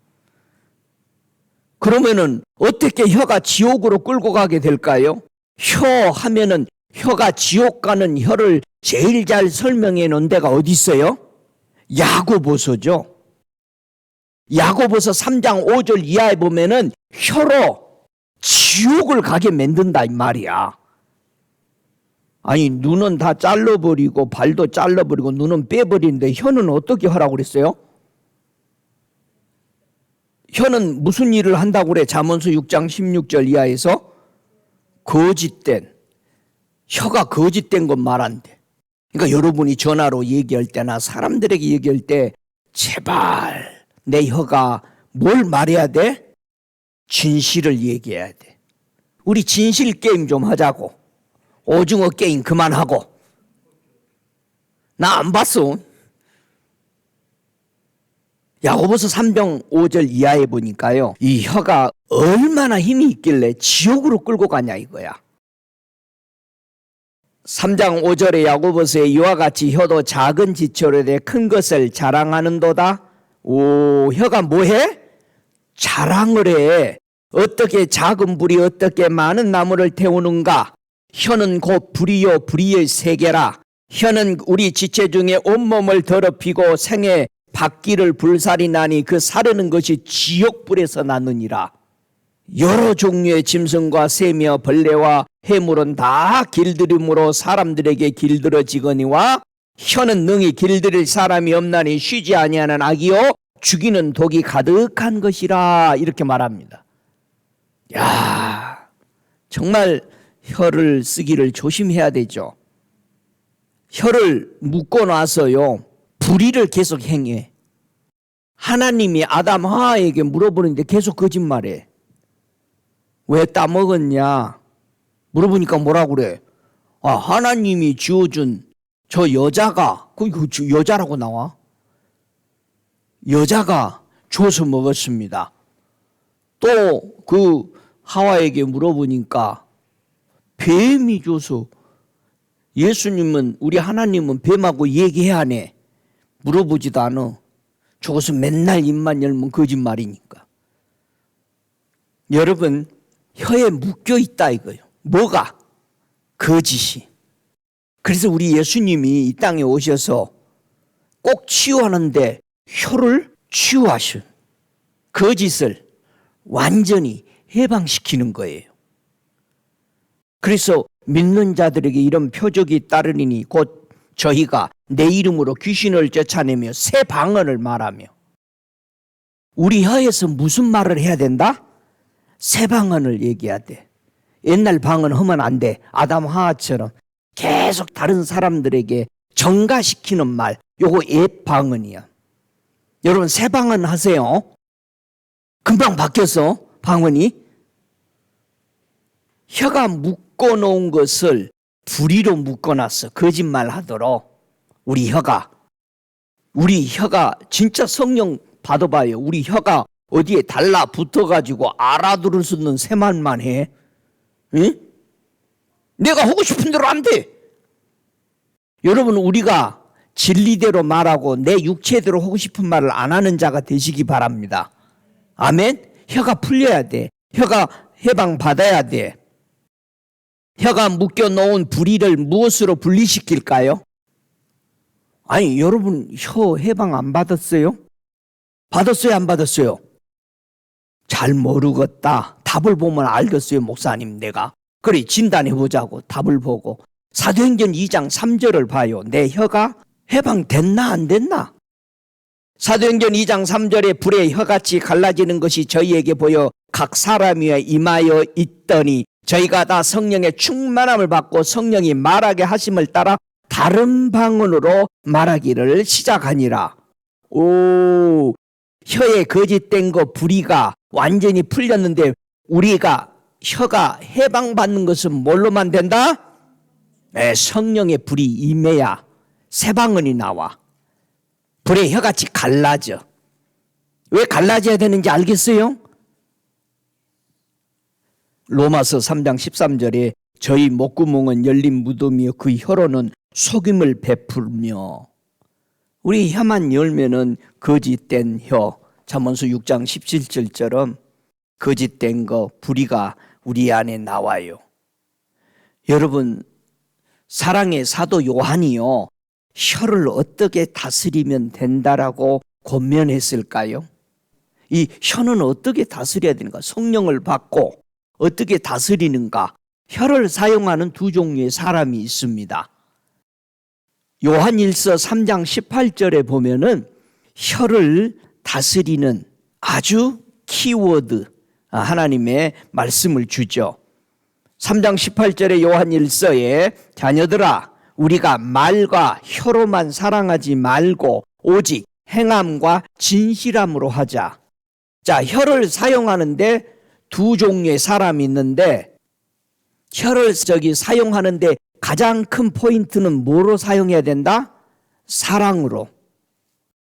그러면은 어떻게 혀가 지옥으로 끌고 가게 될까요? 혀 하면은 혀가 지옥 가는 혀를 제일 잘 설명해 놓은 데가 어디 있어요? 야고보서죠. 야고보서 3장 5절 이하에 보면은 혀로 지옥을 가게 만든다 이 말이야. 아니, 눈은 다 잘라버리고 발도 잘라버리고 눈은 빼버리는데 혀는 어떻게 하라고 그랬어요? 혀는 무슨 일을 한다고 그래? 잠언서 6장 16절 이하에서 거짓된, 혀가 거짓된 건 말한대. 그러니까 여러분이 전화로 얘기할 때나 사람들에게 얘기할 때 제발 내 혀가 뭘 말해야 돼? 진실을 얘기해야 돼. 우리 진실 게임 좀 하자고. 오징어 게임 그만하고. 나 안 봤어. 야고보서 3장 5절 이하에 보니까요, 이 혀가 얼마나 힘이 있길래 지옥으로 끌고 가냐 이거야. 3장 5절에 야고보서에 이와 같이 혀도 작은 지체로 돼 큰 것을 자랑하는도다. 오, 혀가 뭐해? 자랑을 해. 어떻게 작은 불이 어떻게 많은 나무를 태우는가? 혀는 곧 불이요 불의의 세계라. 혀는 우리 지체 중에 온몸을 더럽히고 생에 바퀴를 불살이 나니 그 사르는 것이 지옥불에서 나느니라. 여러 종류의 짐승과 새며 벌레와 해물은 다 길들임으로 사람들에게 길들어지거니와 혀는 능히 길들일 사람이 없나니 쉬지 아니하는 악이요 죽이는 독이 가득한 것이라. 이렇게 말합니다. 야, 정말 혀를 쓰기를 조심해야 되죠. 혀를 묶고 나서요, 불의를 계속 행해. 하나님이 아담 하와에게 물어보는데 계속 거짓말해. 왜 따먹었냐? 물어보니까 뭐라고 그래? 아, 하나님이 지어준 저 여자가, 그 여자라고 나와? 여자가 줘서 먹었습니다. 또 그 하와에게 물어보니까 뱀이 줘서. 예수님은, 우리 하나님은 뱀하고 얘기해야 하네. 물어보지도 않아. 저것은 맨날 입만 열면 거짓말이니까. 여러분, 혀에 묶여 있다 이거예요. 뭐가? 거짓이. 그래서 우리 예수님이 이 땅에 오셔서 꼭 치유하는데 혀를 치유하신 거짓을 완전히 해방시키는 거예요. 그래서 믿는 자들에게 이런 표적이 따르리니 곧 저희가 내 이름으로 귀신을 쫓아내며 새 방언을 말하며. 우리 혀에서 무슨 말을 해야 된다? 새 방언을 얘기해야 돼. 옛날 방언 하면 안 돼. 아담 하와처럼 계속 다른 사람들에게 정가시키는 말, 요거 옛 방언이야. 여러분, 새 방언 하세요. 금방 바뀌었어, 방언이. 혀가 묶어놓은 것을 불의로 묶어놨어. 거짓말 하도록. 우리 혀가 진짜 성령 받아봐요. 우리 혀가 어디에 달라붙어가지고 알아들을 수 있는 새말만 해. 응? 내가 하고 싶은 대로 안 돼. 여러분, 우리가 진리대로 말하고 내 육체대로 하고 싶은 말을 안 하는 자가 되시기 바랍니다. 아멘? 혀가 풀려야 돼. 혀가 해방받아야 돼. 혀가 묶여놓은 불의를 무엇으로 분리시킬까요? 아니, 여러분 혀 해방 안 받았어요? 받았어요, 안 받았어요? 잘 모르겠다. 답을 보면 알겠어요, 목사님. 내가 그래, 진단해보자고. 답을 보고 사도행전 2장 3절을 봐요. 내 혀가 해방됐나 안 됐나? 사도행전 2장 3절에 불의 혀같이 갈라지는 것이 저희에게 보여 각 사람 위에 임하여 있더니 저희가 다 성령의 충만함을 받고 성령이 말하게 하심을 따라 다른 방언으로 말하기를 시작하니라. 오, 혀에 거짓된 거 불의가 완전히 풀렸는데 우리가 혀가 해방받는 것은 뭘로만 된다? 네, 성령의 불이 임해야 새 방언이 나와. 불의 혀같이 갈라져. 왜 갈라져야 되는지 알겠어요? 로마서 3장 13절에 저희 목구멍은 열린 무덤이요 그 혀로는 속임을 베풀며. 우리 혀만 열면은 거짓된 혀, 잠언서 6장 17절처럼 거짓된 거 불의가 우리 안에 나와요. 여러분, 사랑의 사도 요한이요 혀를 어떻게 다스리면 된다라고 권면했을까요? 이 혀는 어떻게 다스려야 되는가? 성령을 받고 어떻게 다스리는가? 혀를 사용하는 두 종류의 사람이 있습니다. 요한일서 3장 18절에 보면은 혀를 다스리는 아주 키워드 하나님의 말씀을 주죠. 3장 18절에 요한일서에 자녀들아 우리가 말과 혀로만 사랑하지 말고 오직 행함과 진실함으로 하자. 자, 혀를 사용하는데 두 종류의 사람이 있는데 혀를 사용하는데 가장 큰 포인트는 뭐로 사용해야 된다? 사랑으로.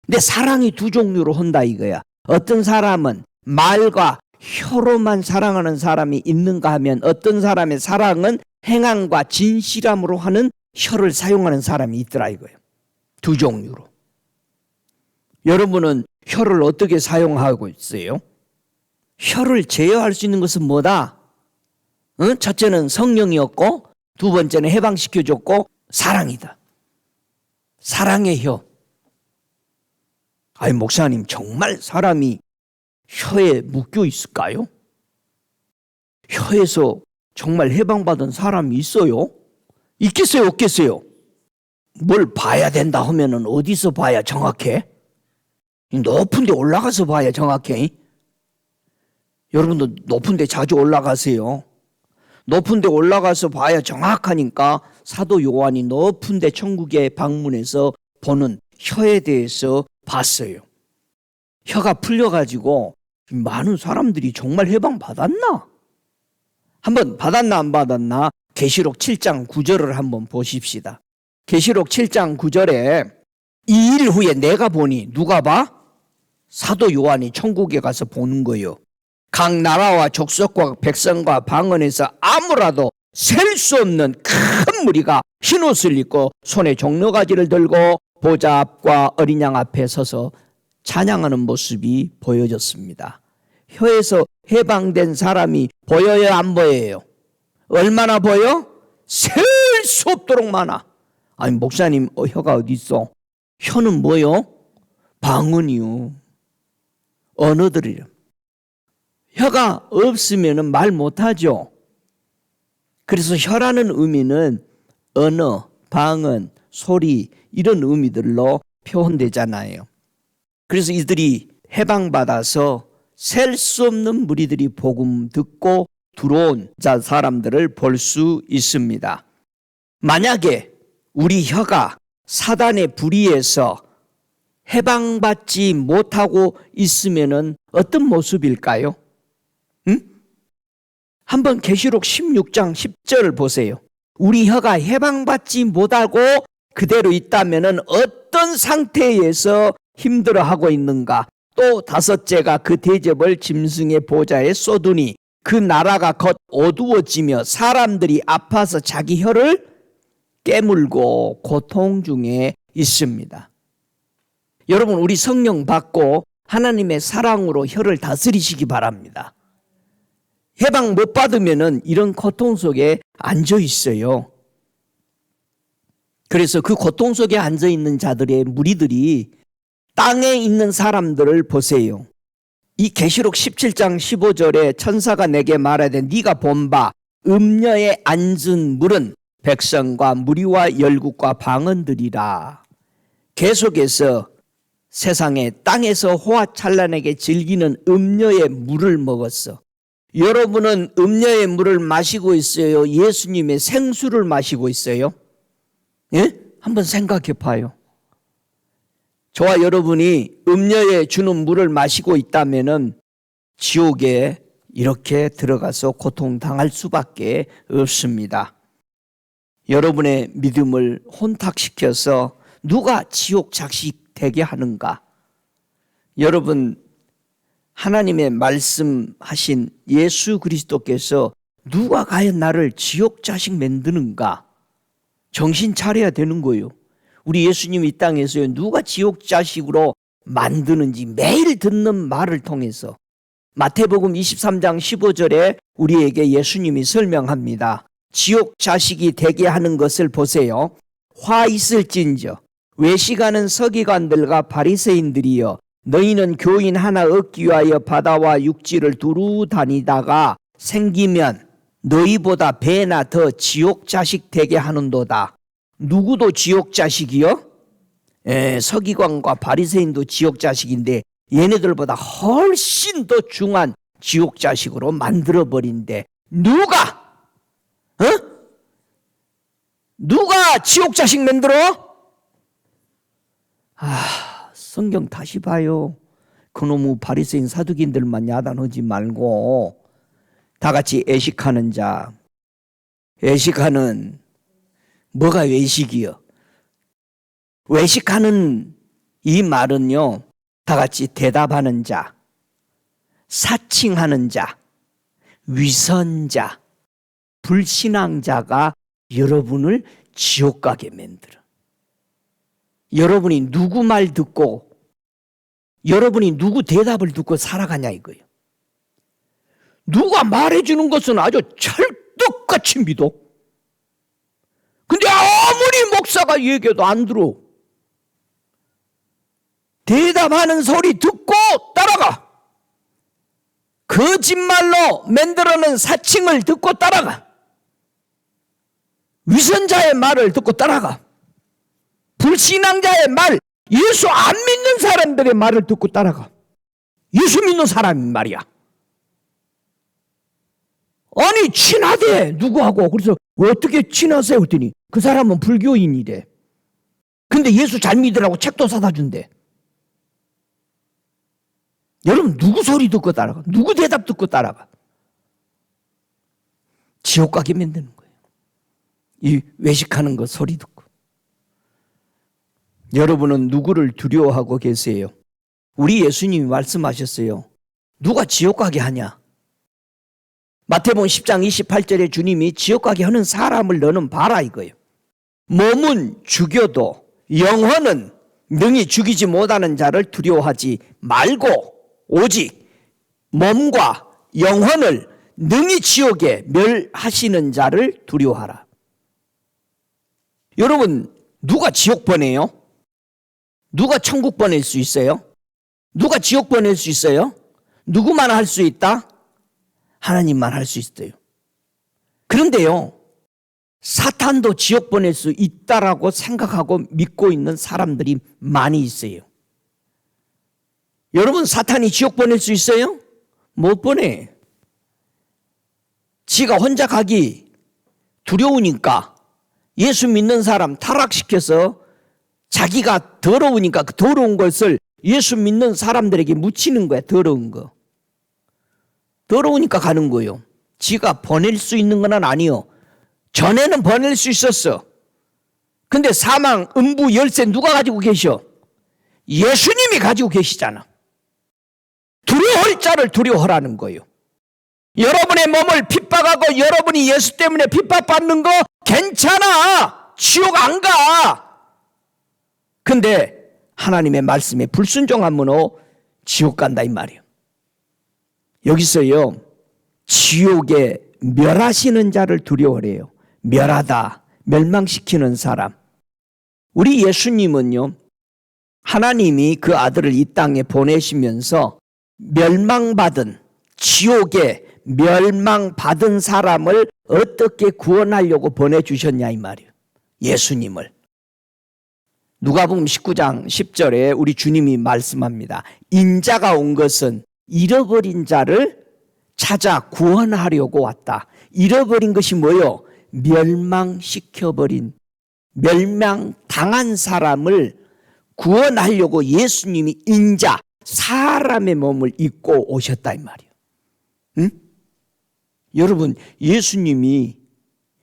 근데 사랑이 두 종류로 한다 이거야. 어떤 사람은 말과 혀로만 사랑하는 사람이 있는가 하면 어떤 사람의 사랑은 행함과 진실함으로 하는 혀를 사용하는 사람이 있더라 이거예요. 두 종류로. 여러분은 혀를 어떻게 사용하고 있어요? 혀를 제어할 수 있는 것은 뭐다? 첫째는 성령이었고 두 번째는 해방시켜줬고 사랑이다. 사랑의 혀. 아니 목사님 정말 사람이 혀에 묶여 있을까요? 혀에서 정말 해방받은 사람이 있어요? 있겠어요? 없겠어요? 뭘 봐야 된다 하면은 어디서 봐야 정확해? 높은 데 올라가서 봐야 정확해. 여러분도 높은 데 자주 올라가세요. 높은 데 올라가서 봐야 정확하니까 사도 요한이 높은 데 천국에 방문해서 보는 혀에 대해서 봤어요. 혀가 풀려가지고 많은 사람들이 정말 해방받았나? 한번 받았나 안 받았나? 계시록 7장 9절을 한번 보십시다. 계시록 7장 9절에 2일 후에 내가 보니 누가 봐? 사도 요한이 천국에 가서 보는 거예요. 각 나라와 족속과 백성과 방언에서 아무라도 셀 수 없는 큰 무리가 흰옷을 입고 손에 종려가지를 들고 보좌 앞과 어린 양 앞에 서서 찬양하는 모습이 보여졌습니다. 혀에서 해방된 사람이 보여요 안 보여요? 얼마나 보여? 셀 수 없도록 많아. 아니 목사님 혀가 어디 있어? 혀는 뭐요? 방언이요. 언어들이요. 혀가 없으면 말 못하죠. 그래서 혀라는 의미는 언어, 방언, 소리 이런 의미들로 표현되잖아요. 그래서 이들이 해방받아서 셀 수 없는 무리들이 복음 듣고 들어온 사람들을 볼 수 있습니다. 만약에 우리 혀가 사단의 불의에서 해방받지 못하고 있으면 어떤 모습일까요? 한번 계시록 16장 10절을 보세요. 우리 혀가 해방받지 못하고 그대로 있다면 어떤 상태에서 힘들어하고 있는가? 또 다섯째가 그 대접을 짐승의 보좌에 쏟으니 그 나라가 곧 어두워지며 사람들이 아파서 자기 혀를 깨물고 고통 중에 있습니다. 여러분 우리 성령 받고 하나님의 사랑으로 혀를 다스리시기 바랍니다. 해방 못 받으면 이런 고통 속에 앉아 있어요. 그래서 그 고통 속에 앉아 있는 자들의 무리들이 땅에 있는 사람들을 보세요. 이 계시록 17장 15절에 천사가 내게 말하되 네가 본 바 음녀에 앉은 물은 백성과 무리와 열국과 방언들이라. 계속해서 세상에 땅에서 호화찬란하게 즐기는 음료의 물을 먹었어. 여러분은 음료의 물을 마시고 있어요? 예수님의 생수를 마시고 있어요? 예? 한번 생각해 봐요. 저와 여러분이 음료에 주는 물을 마시고 있다면은 지옥에 이렇게 들어가서 고통당할 수밖에 없습니다. 여러분의 믿음을 혼탁시켜서 누가 지옥 자식 되게 하는가? 여러분, 하나님의 말씀하신 예수 그리스도께서 누가 과연 나를 지옥 자식 만드는가? 정신 차려야 되는 거예요. 우리 예수님 이 땅에서요, 누가 지옥 자식으로 만드는지 매일 듣는 말을 통해서 마태복음 23장 15절에 우리에게 예수님이 설명합니다. 지옥 자식이 되게 하는 것을 보세요. 화 있을진저 외식하는 서기관들과 바리새인들이여, 너희는 교인 하나 얻기 위하여 바다와 육지를 두루 다니다가 생기면 너희보다 배나 더 지옥 자식 되게 하는도다. 누구도 지옥 자식이요? 서기관과 바리새인도 지옥 자식인데 얘네들보다 훨씬 더 중한 지옥 자식으로 만들어버린대. 누가 지옥 자식 만들어? 성경 다시 봐요. 그놈의 바리새인 사두개인들만 야단하지 말고 다 같이 애식하는 자. 애식하는, 뭐가 외식이요? 외식하는 이 말은요, 다 같이 대답하는 자, 사칭하는 자, 위선자, 불신앙자가 여러분을 지옥 가게 만들어. 여러분이 누구 말 듣고, 여러분이 누구 대답을 듣고 살아가냐 이거예요. 누가 말해주는 것은 아주 찰떡같이 믿어. 근데 아무리 목사가 얘기해도 안 들어. 대답하는 소리 듣고 따라가. 거짓말로 만들어낸 사칭을 듣고 따라가. 위선자의 말을 듣고 따라가. 불신앙자의 말, 예수 안 믿는 사람들의 말을 듣고 따라가. 예수 믿는 사람이 말이야. 아니 친하대 누구하고. 그래서 어떻게 친하세요 했더니 그 사람은 불교인이래. 근데 예수 잘 믿으라고 책도 사다 준대. 여러분 누구 소리 듣고 따라가? 누구 대답 듣고 따라가? 지옥 가게 만드는 거예요. 이 외식하는 거 소리 듣고. 여러분은 누구를 두려워하고 계세요? 우리 예수님이 말씀하셨어요. 누가 지옥 가게 하냐? 마태복음 10장 28절에 주님이 지옥 가게 하는 사람을 너는 봐라 이거예요. 몸은 죽여도 영혼은 능히 죽이지 못하는 자를 두려워하지 말고 오직 몸과 영혼을 능히 지옥에 멸하시는 자를 두려워하라. 여러분 누가 지옥 보내요? 누가 천국 보낼 수 있어요? 누가 지옥 보낼 수 있어요? 누구만 할 수 있다? 하나님만 할 수 있어요. 그런데요, 사탄도 지옥 보낼 수 있다라고 생각하고 믿고 있는 사람들이 많이 있어요. 여러분 사탄이 지옥 보낼 수 있어요? 못 보내. 지가 혼자 가기 두려우니까 예수 믿는 사람 타락시켜서 자기가 더러우니까 그 더러운 것을 예수 믿는 사람들에게 묻히는 거야. 더러운 거. 더러우니까 가는 거예요. 지가 보낼 수 있는 건 아니요. 전에는 보낼 수 있었어. 근데 사망, 음부, 열쇠 누가 가지고 계셔? 예수님이 가지고 계시잖아. 두려워할 자를 두려워하라는 거예요. 여러분의 몸을 핍박하고 여러분이 예수 때문에 핍박받는 거 괜찮아. 지옥 안 가. 근데 하나님의 말씀에 불순종하므로 지옥 간다 이 말이에요. 여기서요, 지옥에 멸하시는 자를 두려워해요. 멸하다, 멸망시키는 사람. 우리 예수님은요, 하나님이 그 아들을 이 땅에 보내시면서 멸망받은, 지옥에 멸망받은 사람을 어떻게 구원하려고 보내주셨냐 이 말이에요. 예수님을. 누가복음 19장 10절에 우리 주님이 말씀합니다. 인자가 온 것은 잃어버린 자를 찾아 구원하려고 왔다. 잃어버린 것이 뭐요? 멸망시켜버린, 멸망당한 사람을 구원하려고 예수님이 인자, 사람의 몸을 입고 오셨다 이 말이에요. 응? 여러분, 예수님이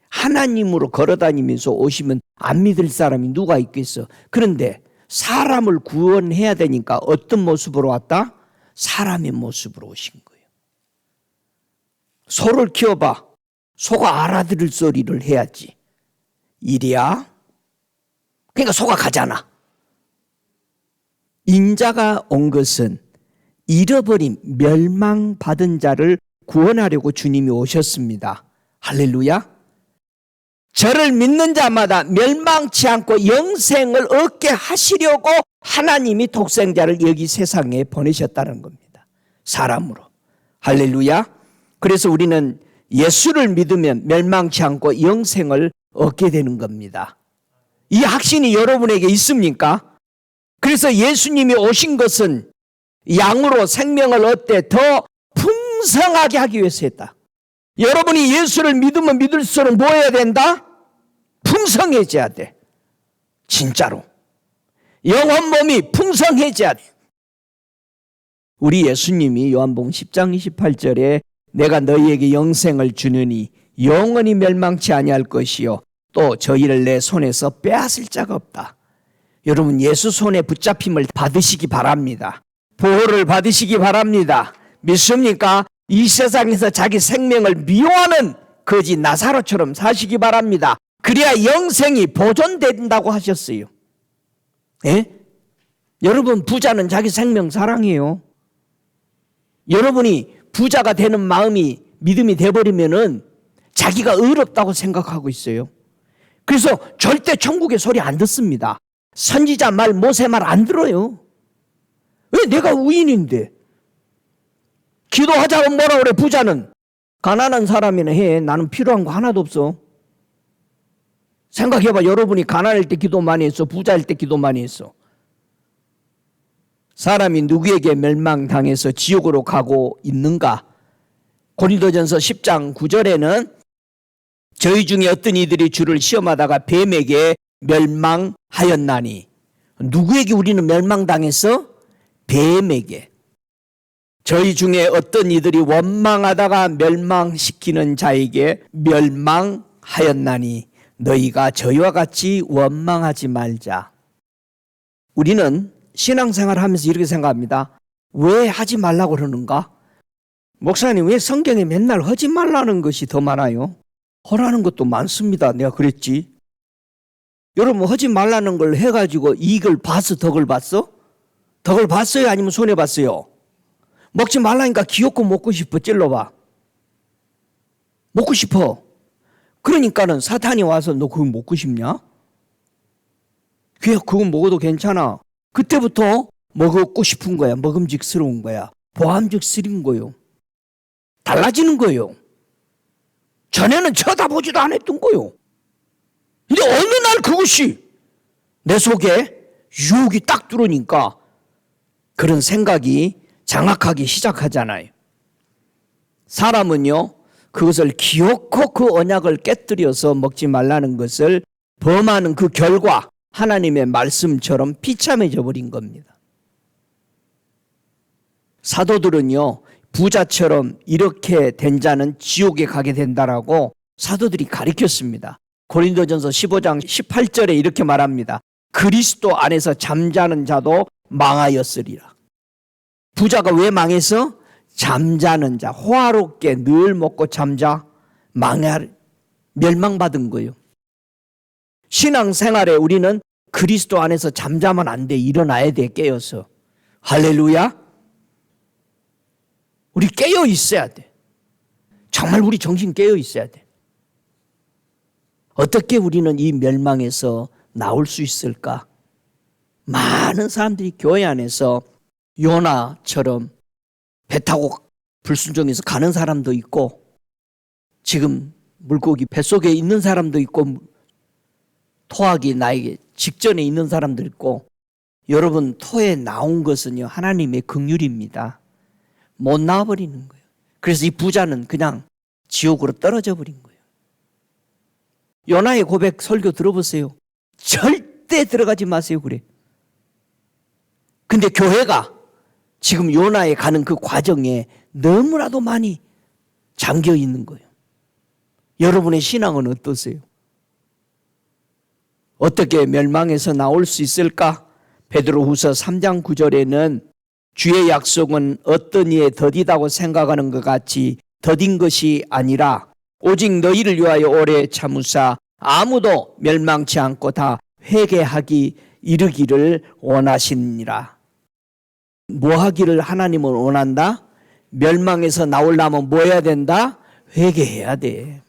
하나님으로 걸어다니면서 오시면 안 믿을 사람이 누가 있겠어? 그런데 사람을 구원해야 되니까 어떤 모습으로 왔다? 사람의 모습으로 오신 거예요. 소를 키워봐. 소가 알아들을 소리를 해야지. 이리야. 그러니까 소가 가잖아. 인자가 온 것은 잃어버린 멸망받은 자를 구원하려고 주님이 오셨습니다. 할렐루야. 저를 믿는 자마다 멸망치 않고 영생을 얻게 하시려고 하나님이 독생자를 여기 세상에 보내셨다는 겁니다. 사람으로. 할렐루야. 그래서 우리는 예수를 믿으면 멸망치 않고 영생을 얻게 되는 겁니다. 이 확신이 여러분에게 있습니까? 그래서 예수님이 오신 것은 양으로 생명을 얻되 더 풍성하게 하기 위해서 했다. 여러분이 예수를 믿으면 믿을수록 뭐 해야 된다? 풍성해져야 돼. 진짜로. 영혼 몸이 풍성해져야 돼. 우리 예수님이 요한복음 10장 28절에 내가 너희에게 영생을 주느니 영원히 멸망치 아니할 것이요 또 저희를 내 손에서 빼앗을 자가 없다. 여러분, 예수 손에 붙잡힘을 받으시기 바랍니다. 보호를 받으시기 바랍니다. 믿습니까? 이 세상에서 자기 생명을 미워하는 거지 나사로처럼 사시기 바랍니다. 그래야 영생이 보존된다고 하셨어요. 예? 여러분, 부자는 자기 생명 사랑해요. 여러분이 부자가 되는 마음이 믿음이 돼버리면은 자기가 의롭다고 생각하고 있어요. 그래서 절대 천국의 소리 안 듣습니다. 선지자 말, 모세 말 안 들어요. 왜? 내가 의인인데. 기도하자고 뭐라 그래? 부자는 가난한 사람이나 해. 나는 필요한 거 하나도 없어. 생각해봐. 여러분이 가난할 때 기도 많이 했어? 부자일 때 기도 많이 했어? 사람이 누구에게 멸망당해서 지옥으로 가고 있는가? 고린도전서 10장 9절에는 저희 중에 어떤 이들이 주를 시험하다가 뱀에게 멸망하였나니. 누구에게 우리는 멸망당했어? 뱀에게. 저희 중에 어떤 이들이 원망하다가 멸망시키는 자에게 멸망하였나니 너희가 저희와 같이 원망하지 말자. 우리는 신앙생활을 하면서 이렇게 생각합니다. 왜 하지 말라고 그러는가? 목사님, 왜 성경에 맨날 하지 말라는 것이 더 많아요? 하라는 것도 많습니다. 내가 그랬지. 여러분, 하지 말라는 걸 해가지고 이익을 봤어? 덕을 봤어? 덕을 봤어요? 아니면 손해봤어요? 먹지 말라니까 귀엽고 먹고 싶어. 찔러봐. 먹고 싶어. 그러니까는 사탄이 와서 너 그거 먹고 싶냐? 그거 먹어도 괜찮아. 그때부터 먹고 싶은 거야. 먹음직스러운 거야. 보암직스러운 거요. 달라지는 거예요. 전에는 쳐다보지도 않았던 거요. 근데 어느 날 그것이 내 속에 유혹이 딱 들어오니까 그런 생각이 장악하기 시작하잖아요. 사람은요, 그것을 기어코 그 언약을 깨뜨려서 먹지 말라는 것을 범하는 그 결과 하나님의 말씀처럼 비참해져 버린 겁니다. 사도들은요, 부자처럼 이렇게 된 자는 지옥에 가게 된다라고 사도들이 가르쳤습니다. 고린도전서 15장 18절에 이렇게 말합니다. 그리스도 안에서 잠자는 자도 망하였으리라. 부자가 왜 망해서? 잠자는 자, 호화롭게 늘 먹고 잠자, 멸망받은 거예요. 신앙생활에 우리는 그리스도 안에서 잠자면 안 돼. 일어나야 돼, 깨어서. 할렐루야. 우리 깨어 있어야 돼. 정말 우리 정신 깨어 있어야 돼. 어떻게 우리는 이 멸망에서 나올 수 있을까? 많은 사람들이 교회 안에서 요나처럼 배 타고 불순종해서 가는 사람도 있고, 지금 물고기 뱃속에 있는 사람도 있고, 토하기 나에게 직전에 있는 사람들 있고, 여러분 토에 나온 것은요 하나님의 긍휼입니다. 못 나와버리는 거예요. 그래서 이 부자는 그냥 지옥으로 떨어져 버린 거예요. 요나의 고백 설교 들어보세요. 절대 들어가지 마세요 그래. 근데 교회가 지금 요나에 가는 그 과정에 너무나도 많이 잠겨 있는 거예요. 여러분의 신앙은 어떠세요? 어떻게 멸망에서 나올 수 있을까? 베드로후서 3장 9절에는 주의 약속은 어떤 이에 더디다고 생각하는 것 같이 더딘 것이 아니라 오직 너희를 위하여 오래 참으사 아무도 멸망치 않고 다 회개하기 이르기를 원하시니라. 뭐 하기를 하나님은 원한다? 멸망에서 나오려면 뭐 해야 된다? 회개해야 돼.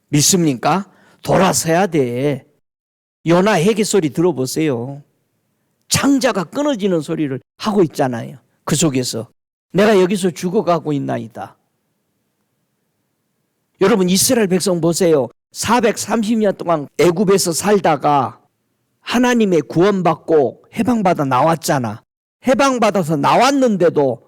믿습니까? 돌아서야 돼. 요나 회개 소리 들어보세요. 창자가 끊어지는 소리를 하고 있잖아요. 그 속에서 내가 여기서 죽어가고 있나이다. 여러분 이스라엘 백성 보세요. 430년 동안 애굽에서 살다가 하나님의 구원받고 해방받아 나왔잖아. 해방받아서 나왔는데도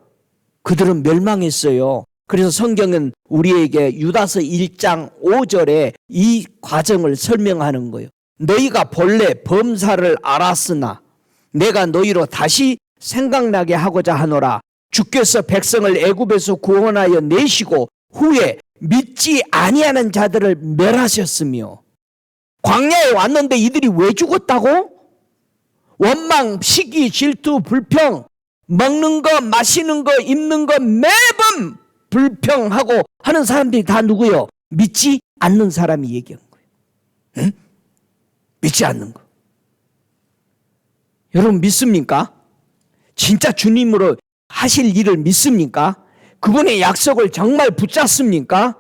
그들은 멸망했어요. 그래서 성경은 우리에게 유다서 1장 5절에 이 과정을 설명하는 거예요. 너희가 본래 범사를 알았으나 내가 너희로 다시 생각나게 하고자 하노라. 주께서 백성을 애굽에서 구원하여 내시고 후에 믿지 아니하는 자들을 멸하셨으며, 광야에 왔는데 이들이 왜 죽었다고? 원망, 시기, 질투, 불평, 먹는 거, 마시는 거, 입는 거 매번 불평하고 하는 사람들이 다 누구요? 믿지 않는 사람이 얘기한 거예요. 응? 믿지 않는 거. 여러분 믿습니까? 진짜 주님으로 하실 일을 믿습니까? 그분의 약속을 정말 붙잡습니까?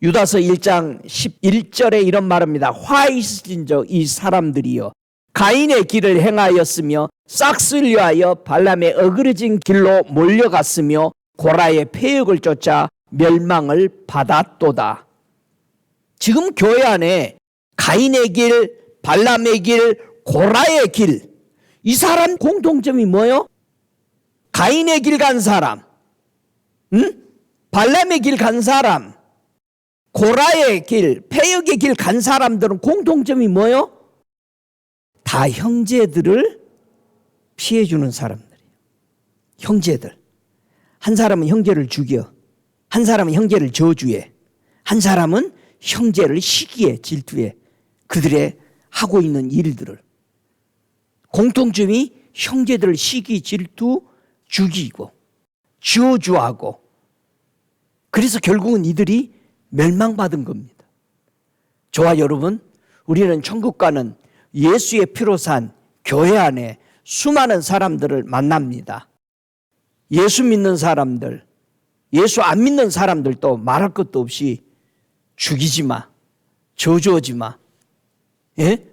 유다서 1장 11절에 이런 말입니다. 화 있으신 이 사람들이여 가인의 길을 행하였으며 싹스를 위하여 발람의 어그러진 길로 몰려갔으며 고라의 폐역을 쫓아 멸망을 받았도다. 지금 교회 안에 가인의 길, 발람의 길, 고라의 길, 이 사람 공통점이 뭐예요? 가인의 길 간 사람, 발람의 길 간 사람, 고라의 길, 폐역의 길 간 사람들은 공통점이 뭐예요? 다 형제들을 피해주는 사람들이에요. 형제들. 한 사람은 형제를 죽여, 한 사람은 형제를 저주해, 한 사람은 형제를 시기해, 질투해. 그들의 하고 있는 일들을. 공통점이 형제들을 시기, 질투, 죽이고 저주하고, 그래서 결국은 이들이 멸망받은 겁니다. 저와 여러분, 우리는 천국 가는 예수의 피로 산 교회 안에 수많은 사람들을 만납니다. 예수 믿는 사람들, 예수 안 믿는 사람들도 말할 것도 없이 죽이지 마, 저주하지 마. 예?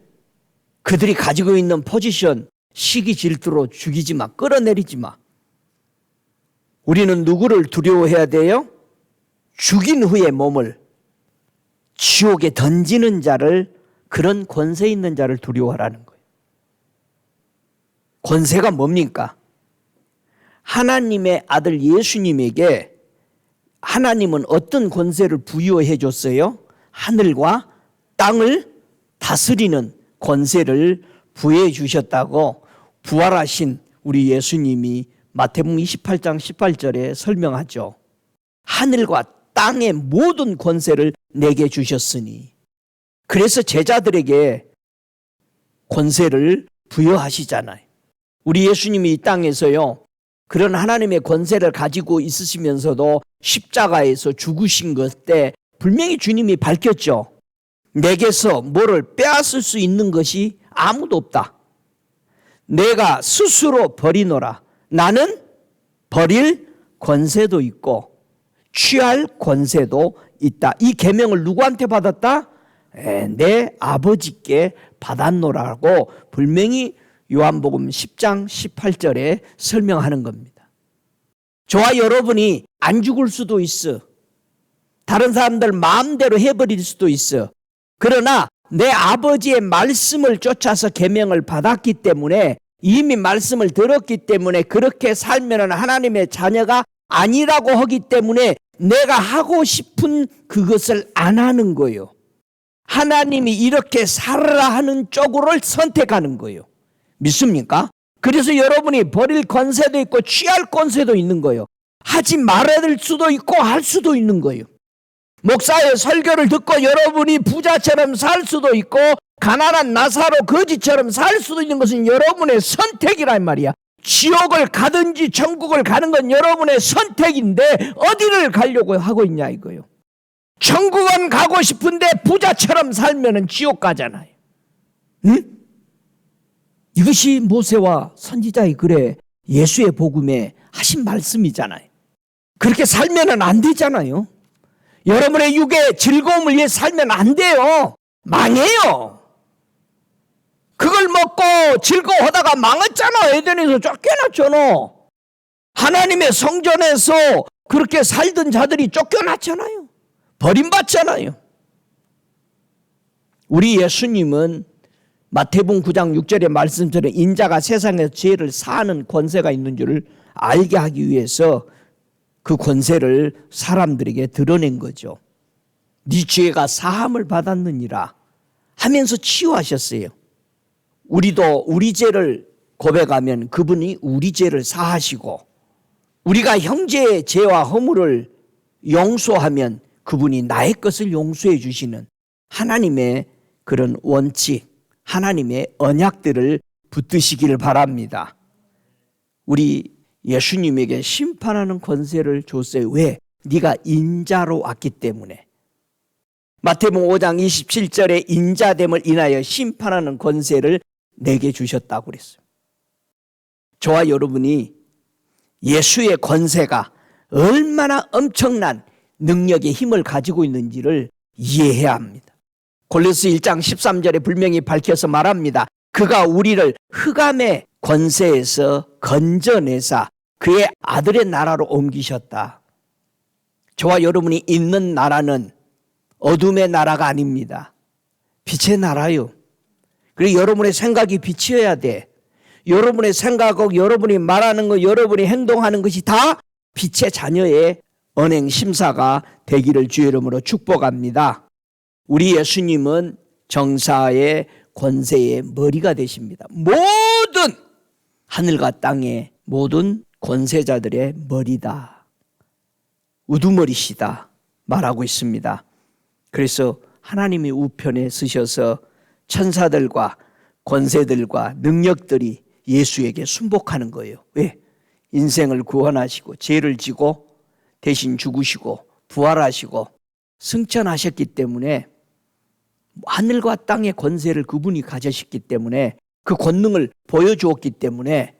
그들이 가지고 있는 포지션, 시기 질투로 죽이지 마, 끌어내리지 마. 우리는 누구를 두려워해야 돼요? 죽인 후에 몸을 지옥에 던지는 자를, 그런 권세 있는 자를 두려워하라는 거예요. 권세가 뭡니까? 하나님의 아들 예수님에게 하나님은 어떤 권세를 부여해 줬어요? 하늘과 땅을 다스리는 권세를 부여해 주셨다고 부활하신 우리 예수님이 마태복음 28장 18절에 설명하죠. 하늘과 땅의 모든 권세를 내게 주셨으니. 그래서 제자들에게 권세를 부여하시잖아요. 우리 예수님이 이 땅에서요, 그런 하나님의 권세를 가지고 있으시면서도 십자가에서 죽으신 것 때 분명히 주님이 밝혔죠. 내게서 뭐를 빼앗을 수 있는 것이 아무도 없다. 내가 스스로 버리노라. 나는 버릴 권세도 있고 취할 권세도 있다. 이 계명을 누구한테 받았다? 내 아버지께 받았노라고 분명히 요한복음 10장 18절에 설명하는 겁니다. 저와 여러분이 안 죽을 수도 있어. 다른 사람들 마음대로 해버릴 수도 있어. 그러나 내 아버지의 말씀을 쫓아서 계명을 받았기 때문에, 이미 말씀을 들었기 때문에 그렇게 살면 하나님의 자녀가 아니라고 하기 때문에 내가 하고 싶은 그것을 안 하는 거예요. 하나님이 이렇게 살아라 하는 쪽으로 선택하는 거예요. 믿습니까? 그래서 여러분이 버릴 권세도 있고 취할 권세도 있는 거예요. 하지 말아야 될 수도 있고 할 수도 있는 거예요. 목사의 설교를 듣고 여러분이 부자처럼 살 수도 있고 가난한 나사로 거지처럼 살 수도 있는 것은 여러분의 선택이란 말이야. 지옥을 가든지 천국을 가는 건 여러분의 선택인데 어디를 가려고 하고 있냐 이거요. 천국은 가고 싶은데 부자처럼 살면은 지옥 가잖아요. 응? 이것이 모세와 선지자의 글에 예수의 복음에 하신 말씀이잖아요. 그렇게 살면은 안 되잖아요. 여러분의 육의 즐거움을 위해 살면 안 돼요. 망해요. 그걸 먹고 즐거워하다가 망했잖아. 에덴에서 쫓겨났잖아. 하나님의 성전에서 그렇게 살던 자들이 쫓겨났잖아요. 버림받잖아요. 우리 예수님은 마태복음 9장 6절의 말씀처럼 인자가 세상에서 죄를 사하는 권세가 있는 줄을 알게 하기 위해서 그 권세를 사람들에게 드러낸 거죠. 네 죄가 사함을 받았느니라 하면서 치유하셨어요. 우리도 우리 죄를 고백하면 그분이 우리 죄를 사하시고, 우리가 형제의 죄와 허물을 용서하면 그분이 나의 것을 용서해 주시는 하나님의 그런 원칙, 하나님의 언약들을 붙드시기를 바랍니다. 우리 예수님에게 심판하는 권세를 줬어요. 왜? 네가 인자로 왔기 때문에. 마태복음 5장 27절에 인자됨을 인하여 심판하는 권세를 내게 주셨다고 그랬어요. 저와 여러분이 예수의 권세가 얼마나 엄청난 능력의 힘을 가지고 있는지를 이해해야 합니다. 골로새 1장 13절에 분명히 밝혀서 말합니다. 그가 우리를 흑암의 권세에서 건져내사 그의 아들의 나라로 옮기셨다. 저와 여러분이 있는 나라는 어둠의 나라가 아닙니다. 빛의 나라요. 그리고 여러분의 생각이 빛이어야 돼. 여러분의 생각하고 여러분이 말하는 것, 여러분이 행동하는 것이 다 빛의 자녀의 언행 심사가 되기를 주의 이름으로 축복합니다. 우리 예수님은 정사의 권세의 머리가 되십니다. 모든 하늘과 땅의 모든 권세자들의 머리다. 우두머리시다 말하고 있습니다. 그래서 하나님이 우편에 서셔서 천사들과 권세들과 능력들이 예수에게 순복하는 거예요. 왜? 인생을 구원하시고 죄를 지고 대신 죽으시고 부활하시고 승천하셨기 때문에 하늘과 땅의 권세를 그분이 가지셨기 때문에 그 권능을 보여주었기 때문에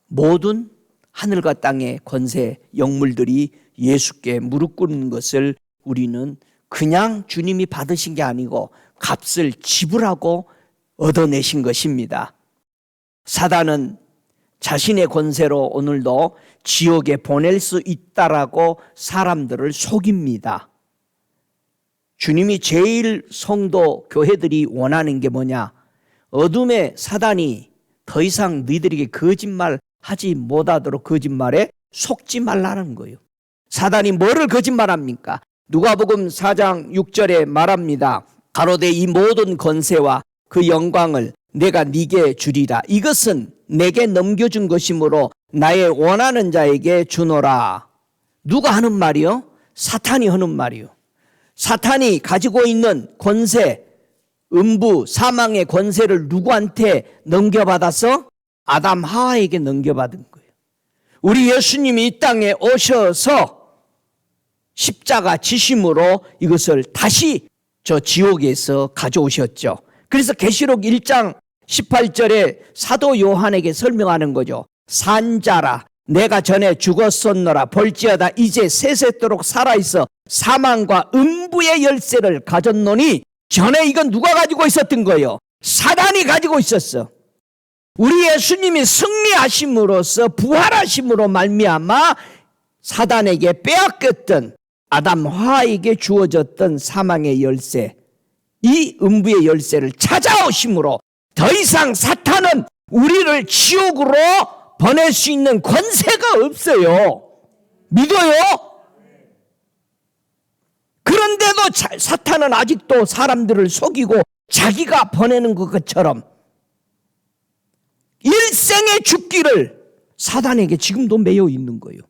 모든 하늘과 땅의 권세 영물들이 예수께 무릎 꿇는 것을 우리는 그냥 주님이 받으신 게 아니고 값을 지불하고 얻어내신 것입니다. 사단은 자신의 권세로 오늘도 지옥에 보낼 수 있다라고 사람들을 속입니다. 주님이 제일 성도 교회들이 원하는 게 뭐냐? 어둠의 사단이 더 이상 너희들에게 거짓말하지 못하도록 거짓말에 속지 말라는 거예요. 사단이 뭐를 거짓말합니까? 누가복음 4장 6절에 말합니다. 가로되 이 모든 권세와 그 영광을 내가 네게 주리라. 이것은 내게 넘겨준 것이므로 나의 원하는 자에게 주노라. 누가 하는 말이요? 사탄이 하는 말이요. 사탄이 가지고 있는 권세, 음부, 사망의 권세를 누구한테 넘겨받아서? 아담 하와에게 넘겨받은 거예요. 우리 예수님이 이 땅에 오셔서 십자가 지심으로 이것을 다시 저 지옥에서 가져오셨죠. 그래서 계시록 1장 18절에 사도 요한에게 설명하는 거죠. 산자라 내가 전에 죽었었노라 볼지어다 이제 세세토록 살아있어 사망과 음부의 열쇠를 가졌노니 전에 이건 누가 가지고 있었던 거예요? 사단이 가지고 있었어. 우리 예수님이 승리하심으로써 부활하심으로 말미암아 사단에게 빼앗겼던 아담 하와에게 주어졌던 사망의 열쇠 이 음부의 열쇠를 찾아오심으로 더 이상 사탄은 우리를 지옥으로 보낼 수 있는 권세가 없어요. 믿어요? 그런데도 사탄은 아직도 사람들을 속이고 자기가 보내는 것처럼 일생의 죽기를 사단에게 지금도 매여 있는 거예요.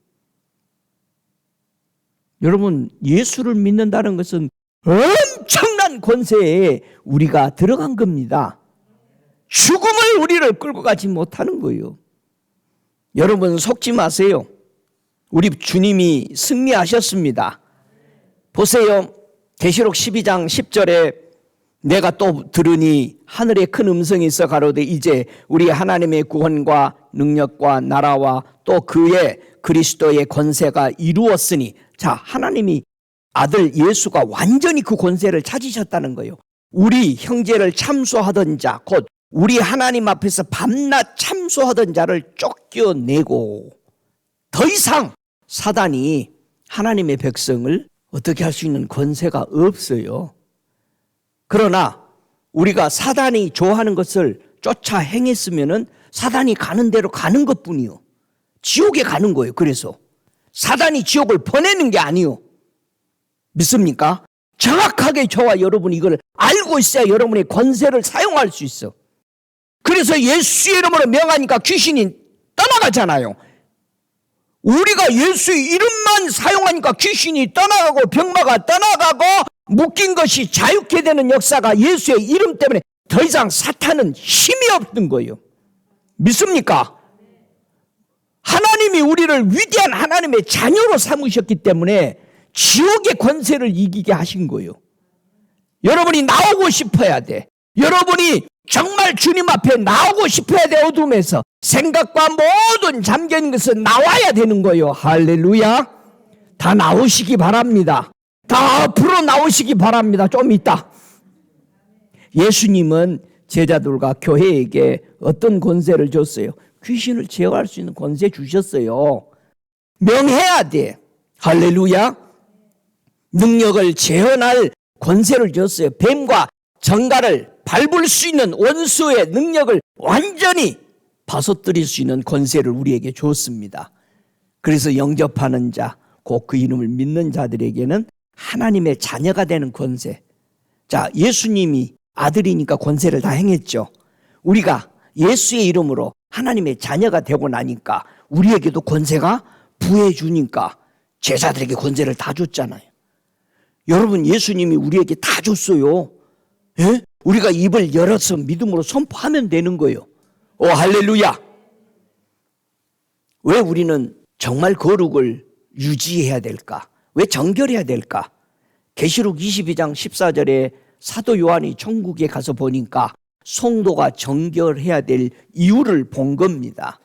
여러분, 예수를 믿는다는 것은 엄청난 권세에 우리가 들어간 겁니다. 죽음을 우리를 끌고 가지 못하는 거예요. 여러분, 속지 마세요. 우리 주님이 승리하셨습니다. 보세요. 계시록 12장 10절에 내가 또 들으니 하늘에 큰 음성이 있어 가로되 이제 우리 하나님의 구원과 능력과 나라와 또 그의 그리스도의 권세가 이루었으니, 자, 하나님이 아들 예수가 완전히 그 권세를 찾으셨다는 거예요. 우리 형제를 참소하던 자, 곧 우리 하나님 앞에서 밤낮 참소하던 자를 쫓겨내고 더 이상 사단이 하나님의 백성을 어떻게 할 수 있는 권세가 없어요. 그러나 우리가 사단이 좋아하는 것을 쫓아 행했으면은 사단이 가는 대로 가는 것뿐이요. 지옥에 가는 거예요. 그래서 사단이 지옥을 보내는 게 아니요. 믿습니까? 정확하게 저와 여러분이 이걸 알고 있어야 여러분의 권세를 사용할 수 있어. 그래서 예수의 이름으로 명하니까 귀신이 떠나가잖아요. 우리가 예수의 이름만 사용하니까 귀신이 떠나가고 병마가 떠나가고 묶인 것이 자유케 되는 역사가 예수의 이름 때문에 더 이상 사탄은 힘이 없는 거예요. 믿습니까? 하나님이 우리를 위대한 하나님의 자녀로 삼으셨기 때문에 지옥의 권세를 이기게 하신 거예요. 여러분이 나오고 싶어야 돼. 여러분이 정말 주님 앞에 나오고 싶어야 돼. 어둠에서 생각과 모든 잠겨있는 것은 나와야 되는 거예요. 할렐루야. 다 나오시기 바랍니다. 다 앞으로 나오시기 바랍니다. 좀 이따. 예수님은 제자들과 교회에게 어떤 권세를 줬어요? 귀신을 제어할 수 있는 권세 주셨어요. 명해야 돼. 할렐루야. 능력을 재현할 권세를 줬어요. 뱀과 정갈을 밟을 수 있는 원수의 능력을 완전히 파손뜨릴 수 있는 권세를 우리에게 줬습니다. 그래서 영접하는 자, 곧 그 이름을 믿는 자들에게는 하나님의 자녀가 되는 권세. 자, 예수님이 아들이니까 권세를 다 행했죠. 우리가 예수의 이름으로 하나님의 자녀가 되고 나니까 우리에게도 권세가 부해 주니까 제자들에게 권세를 다 줬잖아요. 여러분, 예수님이 우리에게 다 줬어요. 예? 우리가 입을 열어서 믿음으로 선포하면 되는 거예요. 오, 할렐루야. 왜 우리는 정말 거룩을 유지해야 될까? 왜 정결해야 될까? 계시록 22장 14절에 사도 요한이 천국에 가서 보니까 성도가 정결해야 될 이유를 본 겁니다.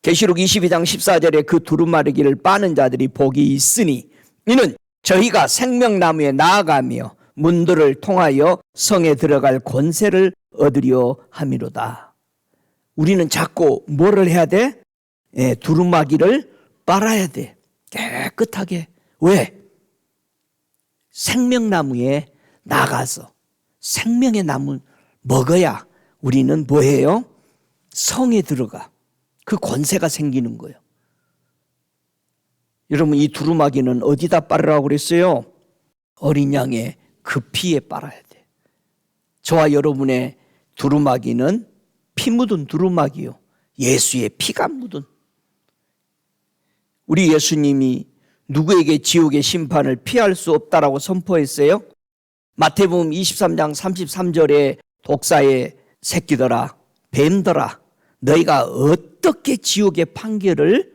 계시록 22장 14절에 그 두루마리기를 빠는 자들이 복이 있으니 이는 저희가 생명나무에 나아가며 문들을 통하여 성에 들어갈 권세를 얻으려 함이로다. 우리는 자꾸 뭐를 해야 돼? 두루마기를 빨아야 돼. 깨끗하게. 왜? 생명나무에 나가서 생명의 나무 먹어야 우리는 뭐예요? 성에 들어가. 그 권세가 생기는 거예요. 여러분, 이 두루마기는 어디다 빨으라고 그랬어요? 어린 양의 그 피에 빨아야 돼. 저와 여러분의 두루마기는 피 묻은 두루마기요. 예수의 피가 묻은. 우리 예수님이 누구에게 지옥의 심판을 피할 수 없다라고 선포했어요? 마태복음 23장 33절에 독사의 새끼들아, 뱀들아, 너희가 어떻게 지옥의 판결을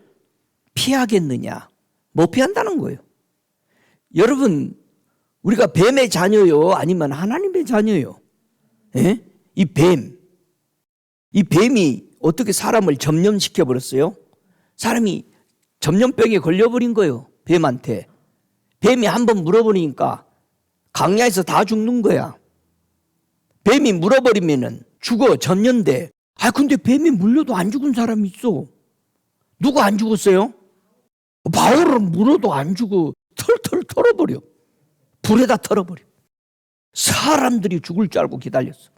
피하겠느냐? 못 피한다는 거예요. 여러분, 우리가 뱀의 자녀요? 아니면 하나님의 자녀요? 예? 이 뱀이 어떻게 사람을 점령시켜버렸어요? 사람이 점령병에 걸려버린 거예요. 뱀한테. 뱀이 한번 물어버리니까 강야에서 다 죽는 거야. 뱀이 물어버리면은 죽어, 전년대. 근데 뱀이 물려도 안 죽은 사람이 있어. 누가 안 죽었어요? 바울은 물어도 안 죽어. 털털 털어버려. 불에다 털어버려. 사람들이 죽을 줄 알고 기다렸어.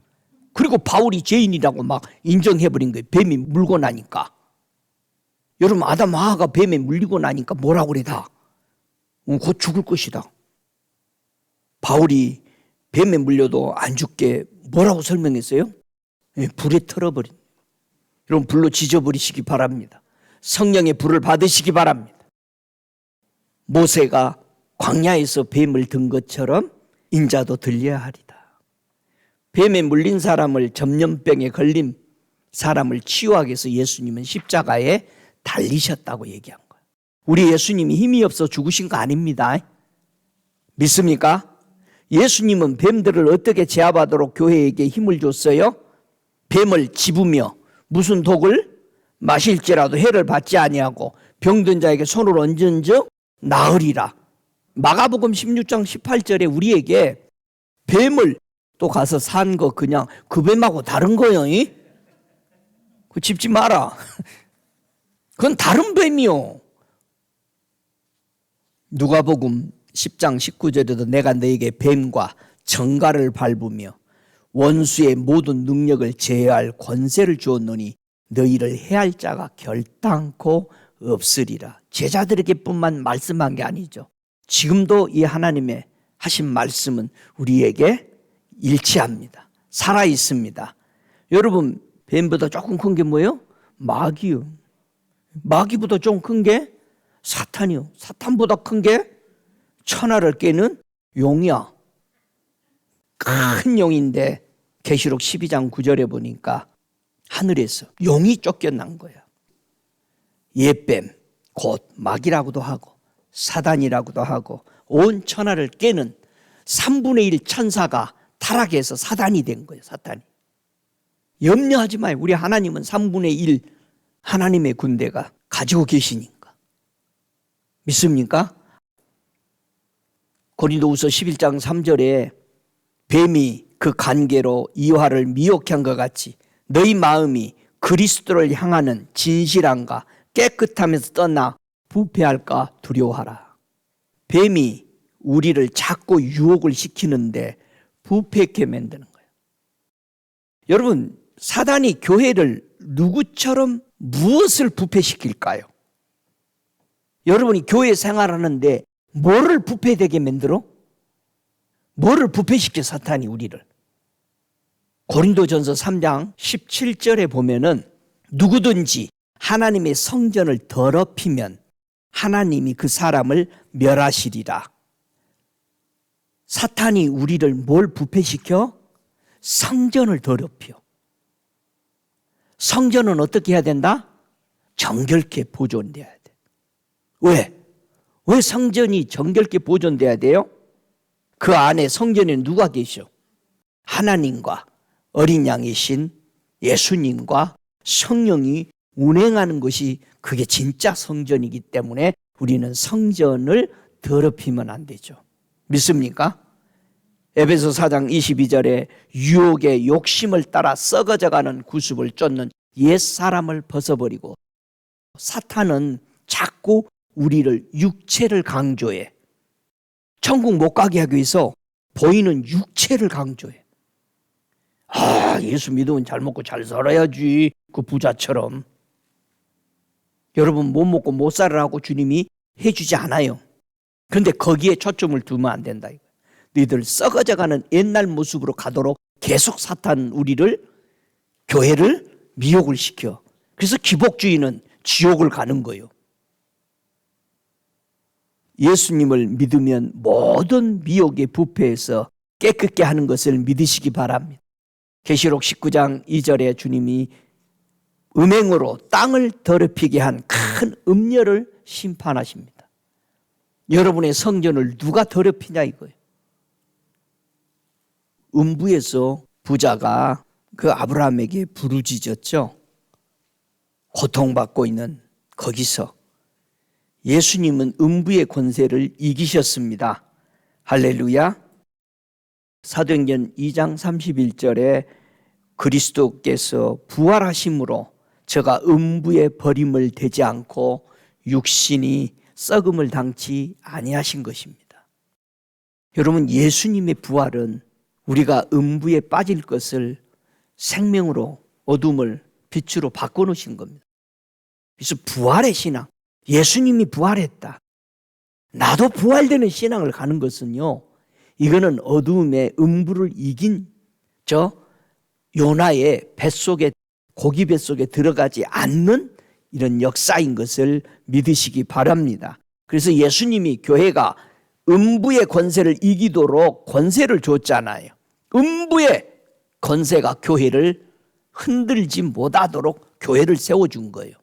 그리고 바울이 죄인이라고 막 인정해버린 거예요. 뱀이 물고 나니까. 여러분, 아담 하와가 뱀에 물리고 나니까 뭐라고 그래 다? 곧 죽을 것이다. 바울이 뱀에 물려도 안 죽게 뭐라고 설명했어요? 불에 털어버린. 여러분, 불로 지져버리시기 바랍니다. 성령의 불을 받으시기 바랍니다. 모세가 광야에서 뱀을 든 것처럼 인자도 들려야 하리다. 뱀에 물린 사람을, 전염병에 걸린 사람을 치유하기 위해서 예수님은 십자가에 달리셨다고 얘기한 거예요. 우리 예수님이 힘이 없어 죽으신 거 아닙니다. 믿습니까? 예수님은 뱀들을 어떻게 제압하도록 교회에게 힘을 줬어요? 뱀을 집으며 무슨 독을 마실지라도 해를 받지 아니하고 병든 자에게 손을 얹은 즉 나으리라. 마가복음 16장 18절에 우리에게 뱀을 또 가서 산 거 그냥 그 뱀하고 다른 거요. 그거 집지 마라. 그건 다른 뱀이요. 누가복음 10장 19절에도 내가 너에게 뱀과 정갈을 밟으며 원수의 모든 능력을 제어할 권세를 주었노니 너희를 해할 자가 결단코 없으리라. 제자들에게뿐만 말씀한 게 아니죠. 지금도 이 하나님의 하신 말씀은 우리에게 일치합니다. 살아있습니다. 여러분, 뱀보다 조금 큰 게 뭐예요? 마귀요. 마귀보다 좀 큰 게 사탄이요. 사탄보다 큰 게 천하를 깨는 용이야. 큰 용인데 계시록 12장 9절에 보니까 하늘에서 용이 쫓겨난 거야. 옛뱀, 곧 마귀라고도 하고 사단이라고도 하고 온 천하를 깨는 3분의 1 천사가 타락해서 사단이 된 거예요. 사탄이. 염려하지 마요. 우리 하나님은 3분의 1 하나님의 군대가 가지고 계시니까. 믿습니까? 고린도후서 11장 3절에 뱀이 그 간계로 이화를 미혹한 것 같이 너희 마음이 그리스도를 향하는 진실함과 깨끗함에서 떠나 부패할까 두려워하라. 뱀이 우리를 자꾸 유혹을 시키는데 부패하게 만드는 거예요. 여러분, 사단이 교회를 누구처럼 무엇을 부패시킬까요? 여러분이 교회 생활하는데 뭐를 부패되게 만들어? 뭐를 부패시켜 사탄이 우리를? 고린도전서 3장 17절에 보면은 누구든지 하나님의 성전을 더럽히면 하나님이 그 사람을 멸하시리라. 사탄이 우리를 뭘 부패시켜? 성전을 더럽혀. 성전은 어떻게 해야 된다? 정결케 보존돼야 돼. 왜? 왜 성전이 정결케 보존돼야 돼요? 그 안에 성전에 누가 계셔? 하나님과 어린 양이신 예수님과 성령이 운행하는 것이 그게 진짜 성전이기 때문에 우리는 성전을 더럽히면 안 되죠. 믿습니까? 에베소 4장 22절에 유혹의 욕심을 따라 썩어져가는 구습을 쫓는 옛사람을 벗어버리고, 사탄은 자꾸 우리를 육체를 강조해. 천국 못 가게 하기 위해서 보이는 육체를 강조해. 예수 믿으면 잘 먹고 잘 살아야지, 그 부자처럼. 여러분, 못 먹고 못 살으라고 주님이 해주지 않아요. 그런데 거기에 초점을 두면 안 된다. 너희들 썩어져가는 옛날 모습으로 가도록 계속 사탄 우리를, 교회를 미혹을 시켜. 그래서 기복주의는 지옥을 가는 거예요. 예수님을 믿으면 모든 미혹의 부패에서 깨끗게 하는 것을 믿으시기 바랍니다. 계시록 19장 2절에 주님이 음행으로 땅을 더럽히게 한 큰 음녀를 심판하십니다. 여러분의 성전을 누가 더럽히냐 이거예요. 음부에서 부자가 그 아브라함에게 부르짖었죠. 고통받고 있는 거기서 예수님은 음부의 권세를 이기셨습니다. 할렐루야. 사도행전 2장 31절에 그리스도께서 부활하심으로 저가 음부의 버림을 대지 않고 육신이 썩음을 당치 아니하신 것입니다. 여러분, 예수님의 부활은 우리가 음부에 빠질 것을 생명으로 어둠을 빛으로 바꿔놓으신 겁니다. 그래서 부활의 신앙, 예수님이 부활했다, 나도 부활되는 신앙을 가는 것은요, 이거는 어두움의 음부를 이긴 저 요나의 뱃속에, 고기 뱃속에 들어가지 않는 이런 역사인 것을 믿으시기 바랍니다. 그래서 예수님이 교회가 음부의 권세를 이기도록 권세를 줬잖아요. 음부의 권세가 교회를 흔들지 못하도록 교회를 세워준 거예요.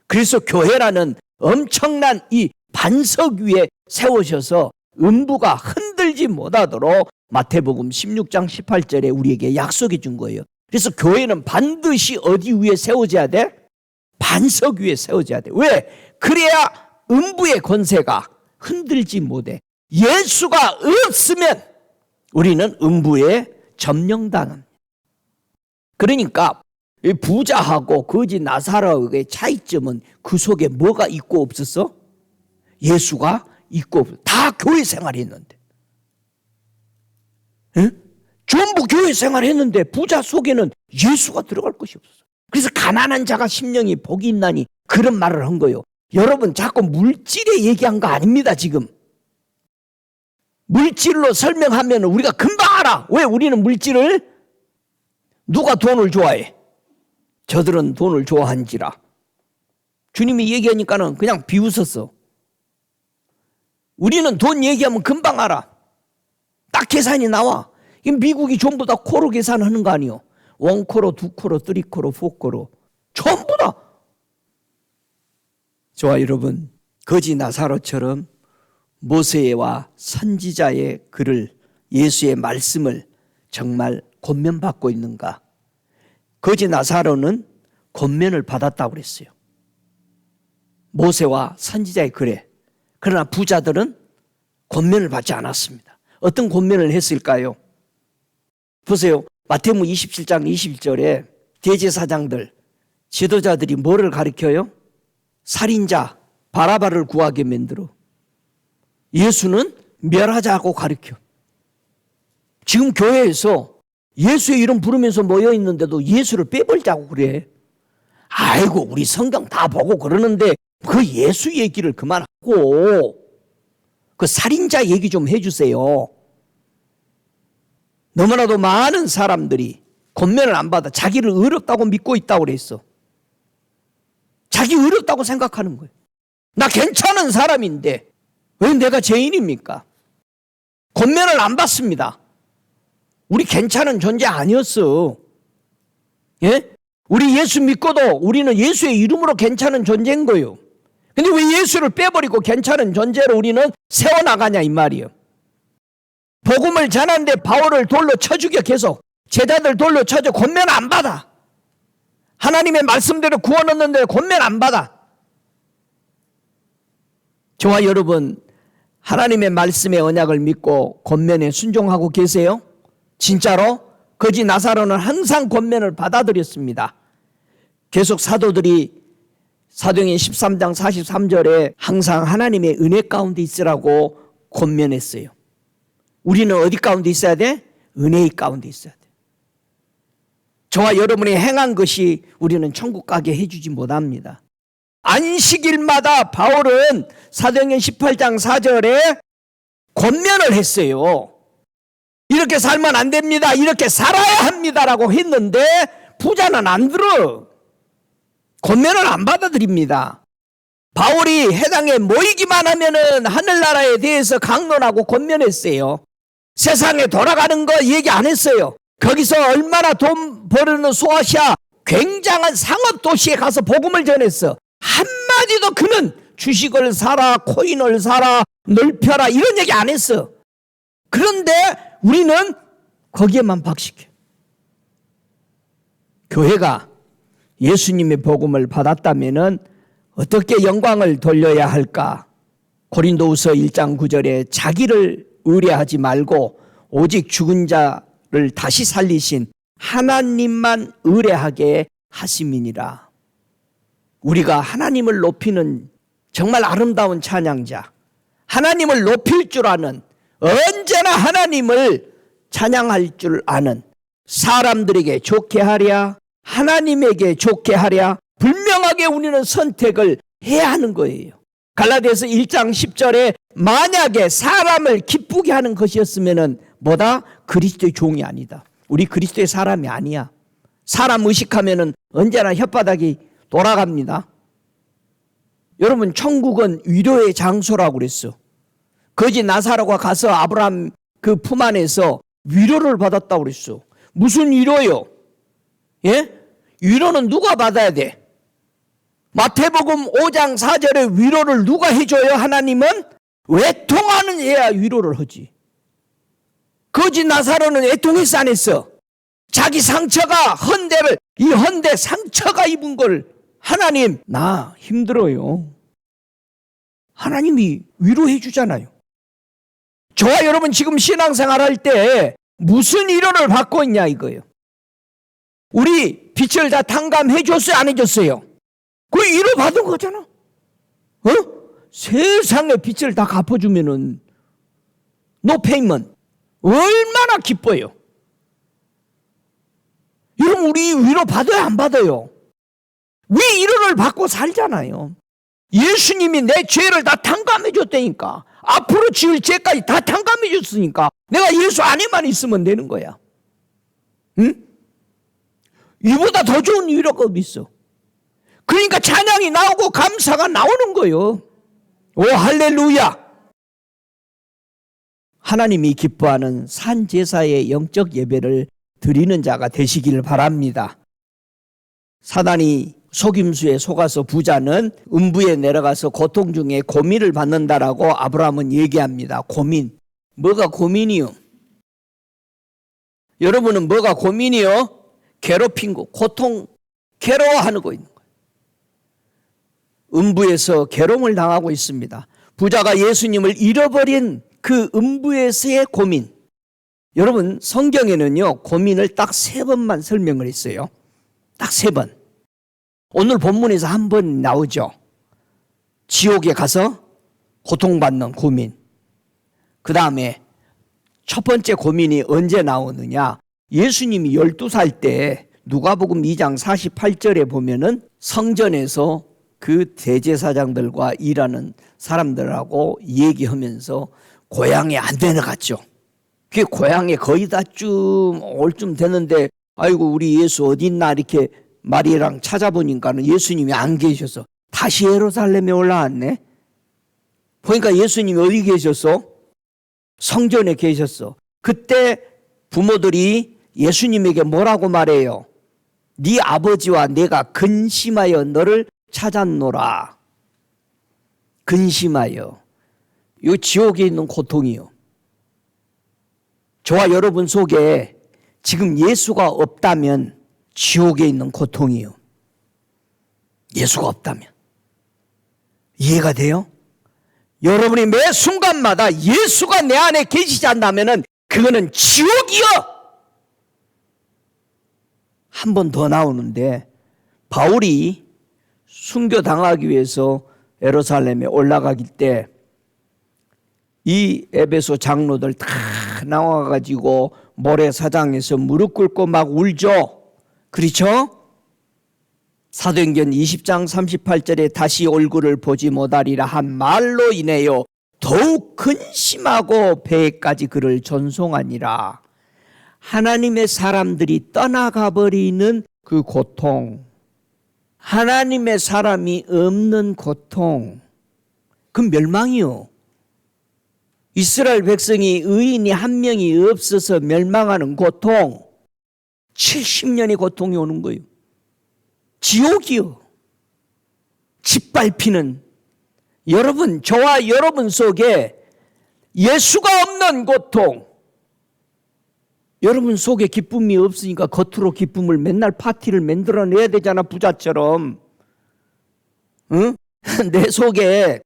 그래서 교회라는 엄청난 이 반석 위에 세우셔서 음부가 흔들지 못하도록 마태복음 16장 18절에 우리에게 약속해 준 거예요. 그래서 교회는 반드시 어디 위에 세워져야 돼? 반석 위에 세워져야 돼. 왜? 그래야 음부의 권세가 흔들지 못해. 예수가 없으면 우리는 음부에 점령당합니다. 그러니까 부자하고 거지 나사로의 차이점은 그 속에 뭐가 있고 없었어? 예수가 있고 없었어. 다 교회 생활했는데, 응? 전부 교회 생활했는데 부자 속에는 예수가 들어갈 것이 없었어. 그래서 가난한 자가 심령이 복이 있나니 그런 말을 한 거예요. 여러분, 자꾸 물질에 얘기한 거 아닙니다. 지금 물질로 설명하면 우리가 금방 알아. 왜? 우리는 물질을, 누가 돈을 좋아해? 저들은 돈을 좋아한지라. 주님이 얘기하니까는 그냥 비웃었어. 우리는 돈 얘기하면 금방 알아. 딱 계산이 나와. 미국이 전부 다 코로 계산하는 거 아니요? 1코로, 2코로, 3코로, 4코로 전부 다. 저와 여러분, 거지 나사로처럼 모세와 선지자의 글을, 예수의 말씀을 정말 권면받고 있는가? 거지 나사로는 권면을 받았다고 그랬어요. 모세와 선지자의 글에. 그러나 부자들은 권면을 받지 않았습니다. 어떤 권면을 했을까요? 보세요. 마태복음 27장 21절에 대제사장들, 지도자들이 뭐를 가르쳐요? 살인자 바라바를 구하게 만들어. 예수는 멸하자고 가르쳐. 지금 교회에서 예수의 이름 부르면서 모여 있는데도 예수를 빼버리자고 그래. 아이고, 우리 성경 다 보고 그러는데 그 예수 얘기를 그만하고 그 살인자 얘기 좀 해주세요. 너무나도 많은 사람들이 권면을 안 받아 자기를 어렵다고 믿고 있다고 그랬어. 자기 어렵다고 생각하는 거예요. 나 괜찮은 사람인데 왜 내가 죄인입니까? 권면을 안 받습니다. 우리 괜찮은 존재 아니었어. 예? 우리 예수 믿고도 우리는 예수의 이름으로 괜찮은 존재인 거예요. 근데 왜 예수를 빼버리고 괜찮은 존재로 우리는 세워나가냐 이 말이에요. 복음을 전하는데 바울을 돌로 쳐 죽여, 계속 제자들 돌로 쳐줘. 권면 안 받아. 하나님의 말씀대로 구원 얻는데 권면 안 받아. 저와 여러분, 하나님의 말씀의 언약을 믿고 권면에 순종하고 계세요? 진짜로? 거지 나사로는 항상 권면을 받아들였습니다. 계속 사도들이 사도행전 13장 43절에 항상 하나님의 은혜 가운데 있으라고 권면했어요. 우리는 어디 가운데 있어야 돼? 은혜의 가운데 있어야 돼. 저와 여러분이 행한 것이 우리는 천국 가게 해주지 못합니다. 안식일마다 바울은 사도행전 18장 4절에 권면을 했어요. 이렇게 살면 안 됩니다. 이렇게 살아야 합니다라고 했는데 부자는 안 들어. 권면을 안 받아들입니다. 바울이 해당에 모이기만 하면은 하늘나라에 대해서 강론하고 권면했어요. 세상에 돌아가는 거 얘기 안 했어요. 거기서 얼마나 돈 버는 소아시아 굉장한 상업 도시에 가서 복음을 전했어. 한마디도 그는 주식을 사라, 코인을 사라, 넓혀라 이런 얘기 안 했어. 그런데 우리는 거기에만 박식해. 교회가 예수님의 복음을 받았다면은 어떻게 영광을 돌려야 할까? 고린도후서 1장 9절에 자기를 의뢰하지 말고 오직 죽은 자를 다시 살리신 하나님만 의뢰하게 하심이니라. 우리가 하나님을 높이는 정말 아름다운 찬양자, 하나님을 높일 줄 아는, 언제나 하나님을 찬양할 줄 아는, 사람들에게 좋게 하랴 하나님에게 좋게 하랴 분명하게 우리는 선택을 해야 하는 거예요. 갈라디아서 1장 10절에 만약에 사람을 기쁘게 하는 것이었으면 뭐다? 그리스도의 종이 아니다. 우리 그리스도의 사람이 아니야. 사람 의식하면 언제나 혓바닥이 돌아갑니다. 여러분, 천국은 위로의 장소라고 그랬어. 거지 나사로가 가서 아브라함 그 품 안에서 위로를 받았다고 그랬어. 무슨 위로요? 예? 위로는 누가 받아야 돼? 마태복음 5장 4절에 위로를 누가 해줘요? 하나님은 외통하는 애야 위로를 하지. 거지 나사로는 애통했어 안 했어? 자기 상처가 이 헌데 상처가 입은 걸 하나님 나 힘들어요. 하나님이 위로해 주잖아요. 저와 여러분 지금 신앙생활 할 때 무슨 위로를 받고 있냐 이거예요. 우리 빚을 다 탕감해 줬어요 안 해줬어요? 그 위로 받은 거잖아. 세상의 빚을 다 갚아주면은 no payment 얼마나 기뻐요. 여러분 우리 위로 받아요 안 받아요? 왜 위로를 받고 살잖아요. 예수님이 내 죄를 다 탕감해 줬다니까. 앞으로 지을 죄까지 다 탕감해 줬으니까 내가 예수 안에만 있으면 되는 거야. 응? 이보다 더 좋은 위로가 어디 있어? 그러니까 찬양이 나오고 감사가 나오는 거예요. 오 할렐루야. 하나님이 기뻐하는 산제사의 영적 예배를 드리는 자가 되시기를 바랍니다. 사단이 속임수에 속아서 부자는 음부에 내려가서 고통 중에 고민을 받는다라고 아브라함은 얘기합니다. 고민. 뭐가 고민이요? 여러분은 뭐가 고민이요? 괴롭힌 거, 고통, 괴로워하는 거 있는 거예요. 음부에서 괴로움을 당하고 있습니다. 부자가 예수님을 잃어버린 그 음부에서의 고민. 여러분 성경에는요 고민을 딱 3번만 설명을 했어요. 딱 3번. 오늘 본문에서 한 번 나오죠. 지옥에 가서 고통받는 고민. 그 다음에 첫 번째 고민이 언제 나오느냐. 예수님이 12살 때 누가복음 2장 48절에 보면은 성전에서 그 대제사장들과 일하는 사람들하고 얘기하면서 고향에 안 내려갔죠. 그게 고향에 거의 다쯤 올 쯤 되는데 아이고 우리 예수 어디 있나 이렇게 마리아랑 찾아보니까는 예수님이 안 계셔서 다시 예루살렘에 올라왔네. 보니까 예수님이 어디 계셨어? 성전에 계셨어. 그때 부모들이 예수님에게 뭐라고 말해요? 네 아버지와 내가 근심하여 너를 찾았노라. 근심하여. 이 지옥에 있는 고통이요. 저와 여러분 속에 지금 예수가 없다면 지옥에 있는 고통이요. 예수가 없다면. 이해가 돼요? 여러분이 매 순간마다 예수가 내 안에 계시지 않다면 그거는 지옥이요. 한 번 더 나오는데 바울이 순교당하기 위해서 예루살렘에 올라가길 때 이 에베소 장로들 다 나와가지고 모래사장에서 무릎 꿇고 막 울죠. 그렇죠? 사도행전 20장 38절에 다시 얼굴을 보지 못하리라 한 말로 인하여 더욱 근심하고 배에까지 그를 전송하니라. 하나님의 사람들이 떠나가 버리는 그 고통, 하나님의 사람이 없는 고통, 그 멸망이요. 이스라엘 백성이 의인이 한 명이 없어서 멸망하는 고통, 70년의 고통이 오는 거예요. 지옥이요. 짓밟히는, 여러분, 저와 여러분 속에 예수가 없는 고통, 여러분 속에 기쁨이 없으니까 겉으로 기쁨을 맨날 파티를 만들어내야 되잖아, 부자처럼. 응? 내 속에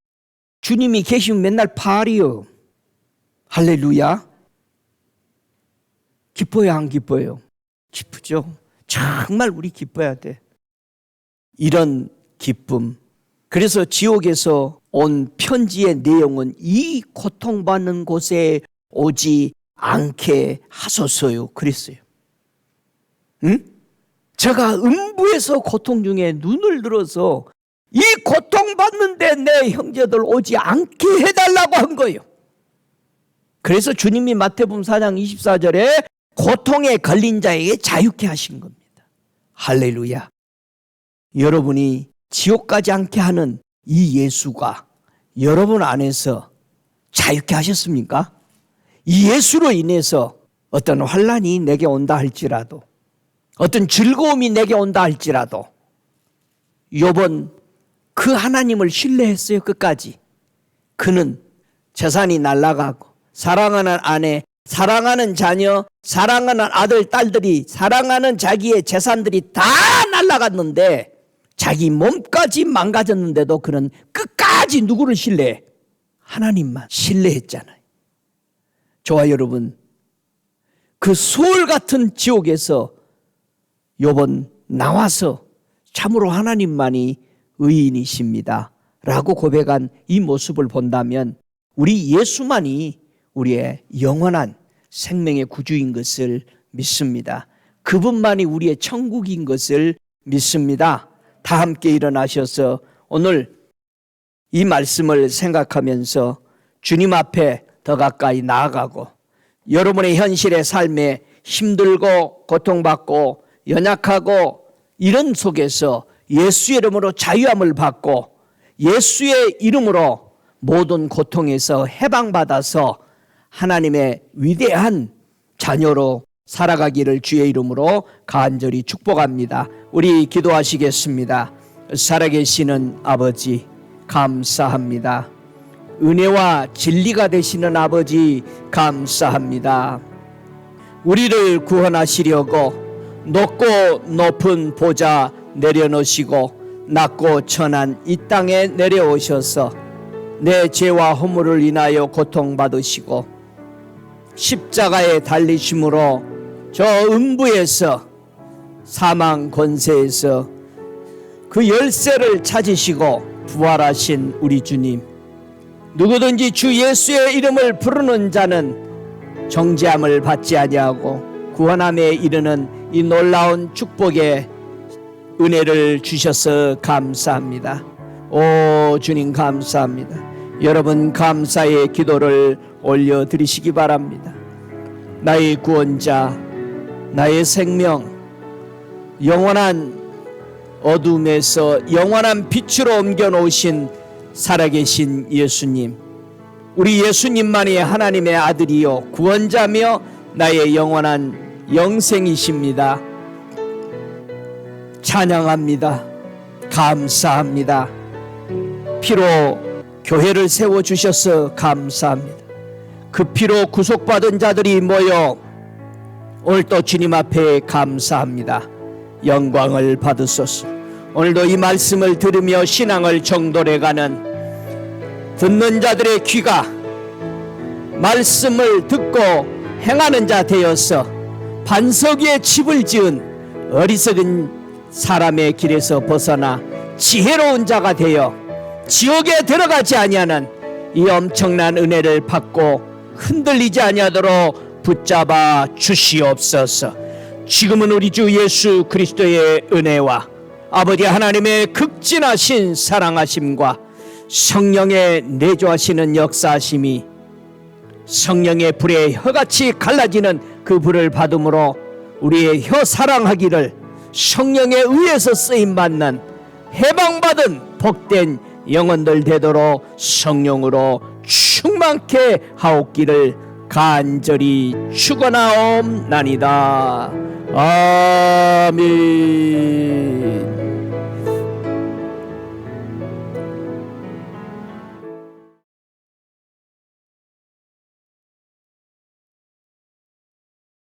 주님이 계시면 맨날 파리요. 할렐루야. 기뻐요, 안 기뻐요? 기쁘죠. 정말 우리 기뻐야 돼. 이런 기쁨. 그래서 지옥에서 온 편지의 내용은 이 고통받는 곳에 오지 않게 하소서요 그랬어요. 응? 제가 음부에서 고통 중에 눈을 들어서 이 고통받는데 내 형제들 오지 않게 해달라고 한 거예요. 그래서 주님이 마태복음 4장 24절에 고통에 걸린 자에게 자유케 하신 겁니다. 할렐루야. 여러분이 지옥 가지 않게 하는 이 예수가 여러분 안에서 자유케 하셨습니까? 이 예수로 인해서 어떤 환난이 내게 온다 할지라도, 어떤 즐거움이 내게 온다 할지라도 욥은 그 하나님을 신뢰했어요. 끝까지. 그는 재산이 날아가고 사랑하는 아내, 사랑하는 자녀, 사랑하는 아들, 딸들이, 사랑하는 자기의 재산들이 다 날아갔는데 자기 몸까지 망가졌는데도 그는 끝까지 누구를 신뢰해? 하나님만 신뢰했잖아요. 저와 여러분, 그 소울 같은 지옥에서 욥은 나와서 참으로 하나님만이 의인이십니다 라고 고백한 이 모습을 본다면 우리 예수만이 우리의 영원한 생명의 구주인 것을 믿습니다. 그분만이 우리의 천국인 것을 믿습니다. 다 함께 일어나셔서 오늘 이 말씀을 생각하면서 주님 앞에 더 가까이 나아가고 여러분의 현실의 삶에 힘들고 고통받고 연약하고 이런 속에서 예수의 이름으로 자유함을 받고 예수의 이름으로 모든 고통에서 해방받아서 하나님의 위대한 자녀로 살아가기를 주의 이름으로 간절히 축복합니다. 우리 기도하시겠습니다. 살아계시는 아버지 감사합니다. 은혜와 진리가 되시는 아버지 감사합니다. 우리를 구원하시려고 높고 높은 보좌 내려놓으시고 낮고 천한 이 땅에 내려오셔서 내 죄와 허물을 인하여 고통받으시고 십자가에 달리심으로 저 음부에서 사망 권세에서 그 열쇠를 찾으시고 부활하신 우리 주님, 누구든지 주 예수의 이름을 부르는 자는 정죄함을 받지 아니하고 구원함에 이르는 이 놀라운 축복의 은혜를 주셔서 감사합니다. 오 주님 감사합니다. 여러분 감사의 기도를 올려드리시기 바랍니다. 나의 구원자, 나의 생명, 영원한 어둠에서 영원한 빛으로 옮겨놓으신 살아계신 예수님, 우리 예수님만이 하나님의 아들이요 구원자며 나의 영원한 영생이십니다. 찬양합니다. 감사합니다. 피로 교회를 세워주셔서 감사합니다. 그 피로 구속받은 자들이 모여 오늘도 주님 앞에 감사합니다. 영광을 받으소서. 오늘도 이 말씀을 들으며 신앙을 정돌해가는 듣는 자들의 귀가 말씀을 듣고 행하는 자 되어서 반석 위에 집을 지은 어리석은 사람의 길에서 벗어나 지혜로운 자가 되어 지옥에 들어가지 아니하는 이 엄청난 은혜를 받고 흔들리지 아니하도록 붙잡아 주시옵소서. 지금은 우리 주 예수 그리스도의 은혜와 아버지 하나님의 극진하신 사랑하심과 성령의 내조하시는 역사하심이 성령의 불에 혀같이 갈라지는 그 불을 받음으로 우리의 혀 사랑하기를 성령에 의해서 쓰임받는 해방받은 복된 영혼들 되도록 성령으로 충만케 하옵기를 간절히 축원하옵나이다. 아멘.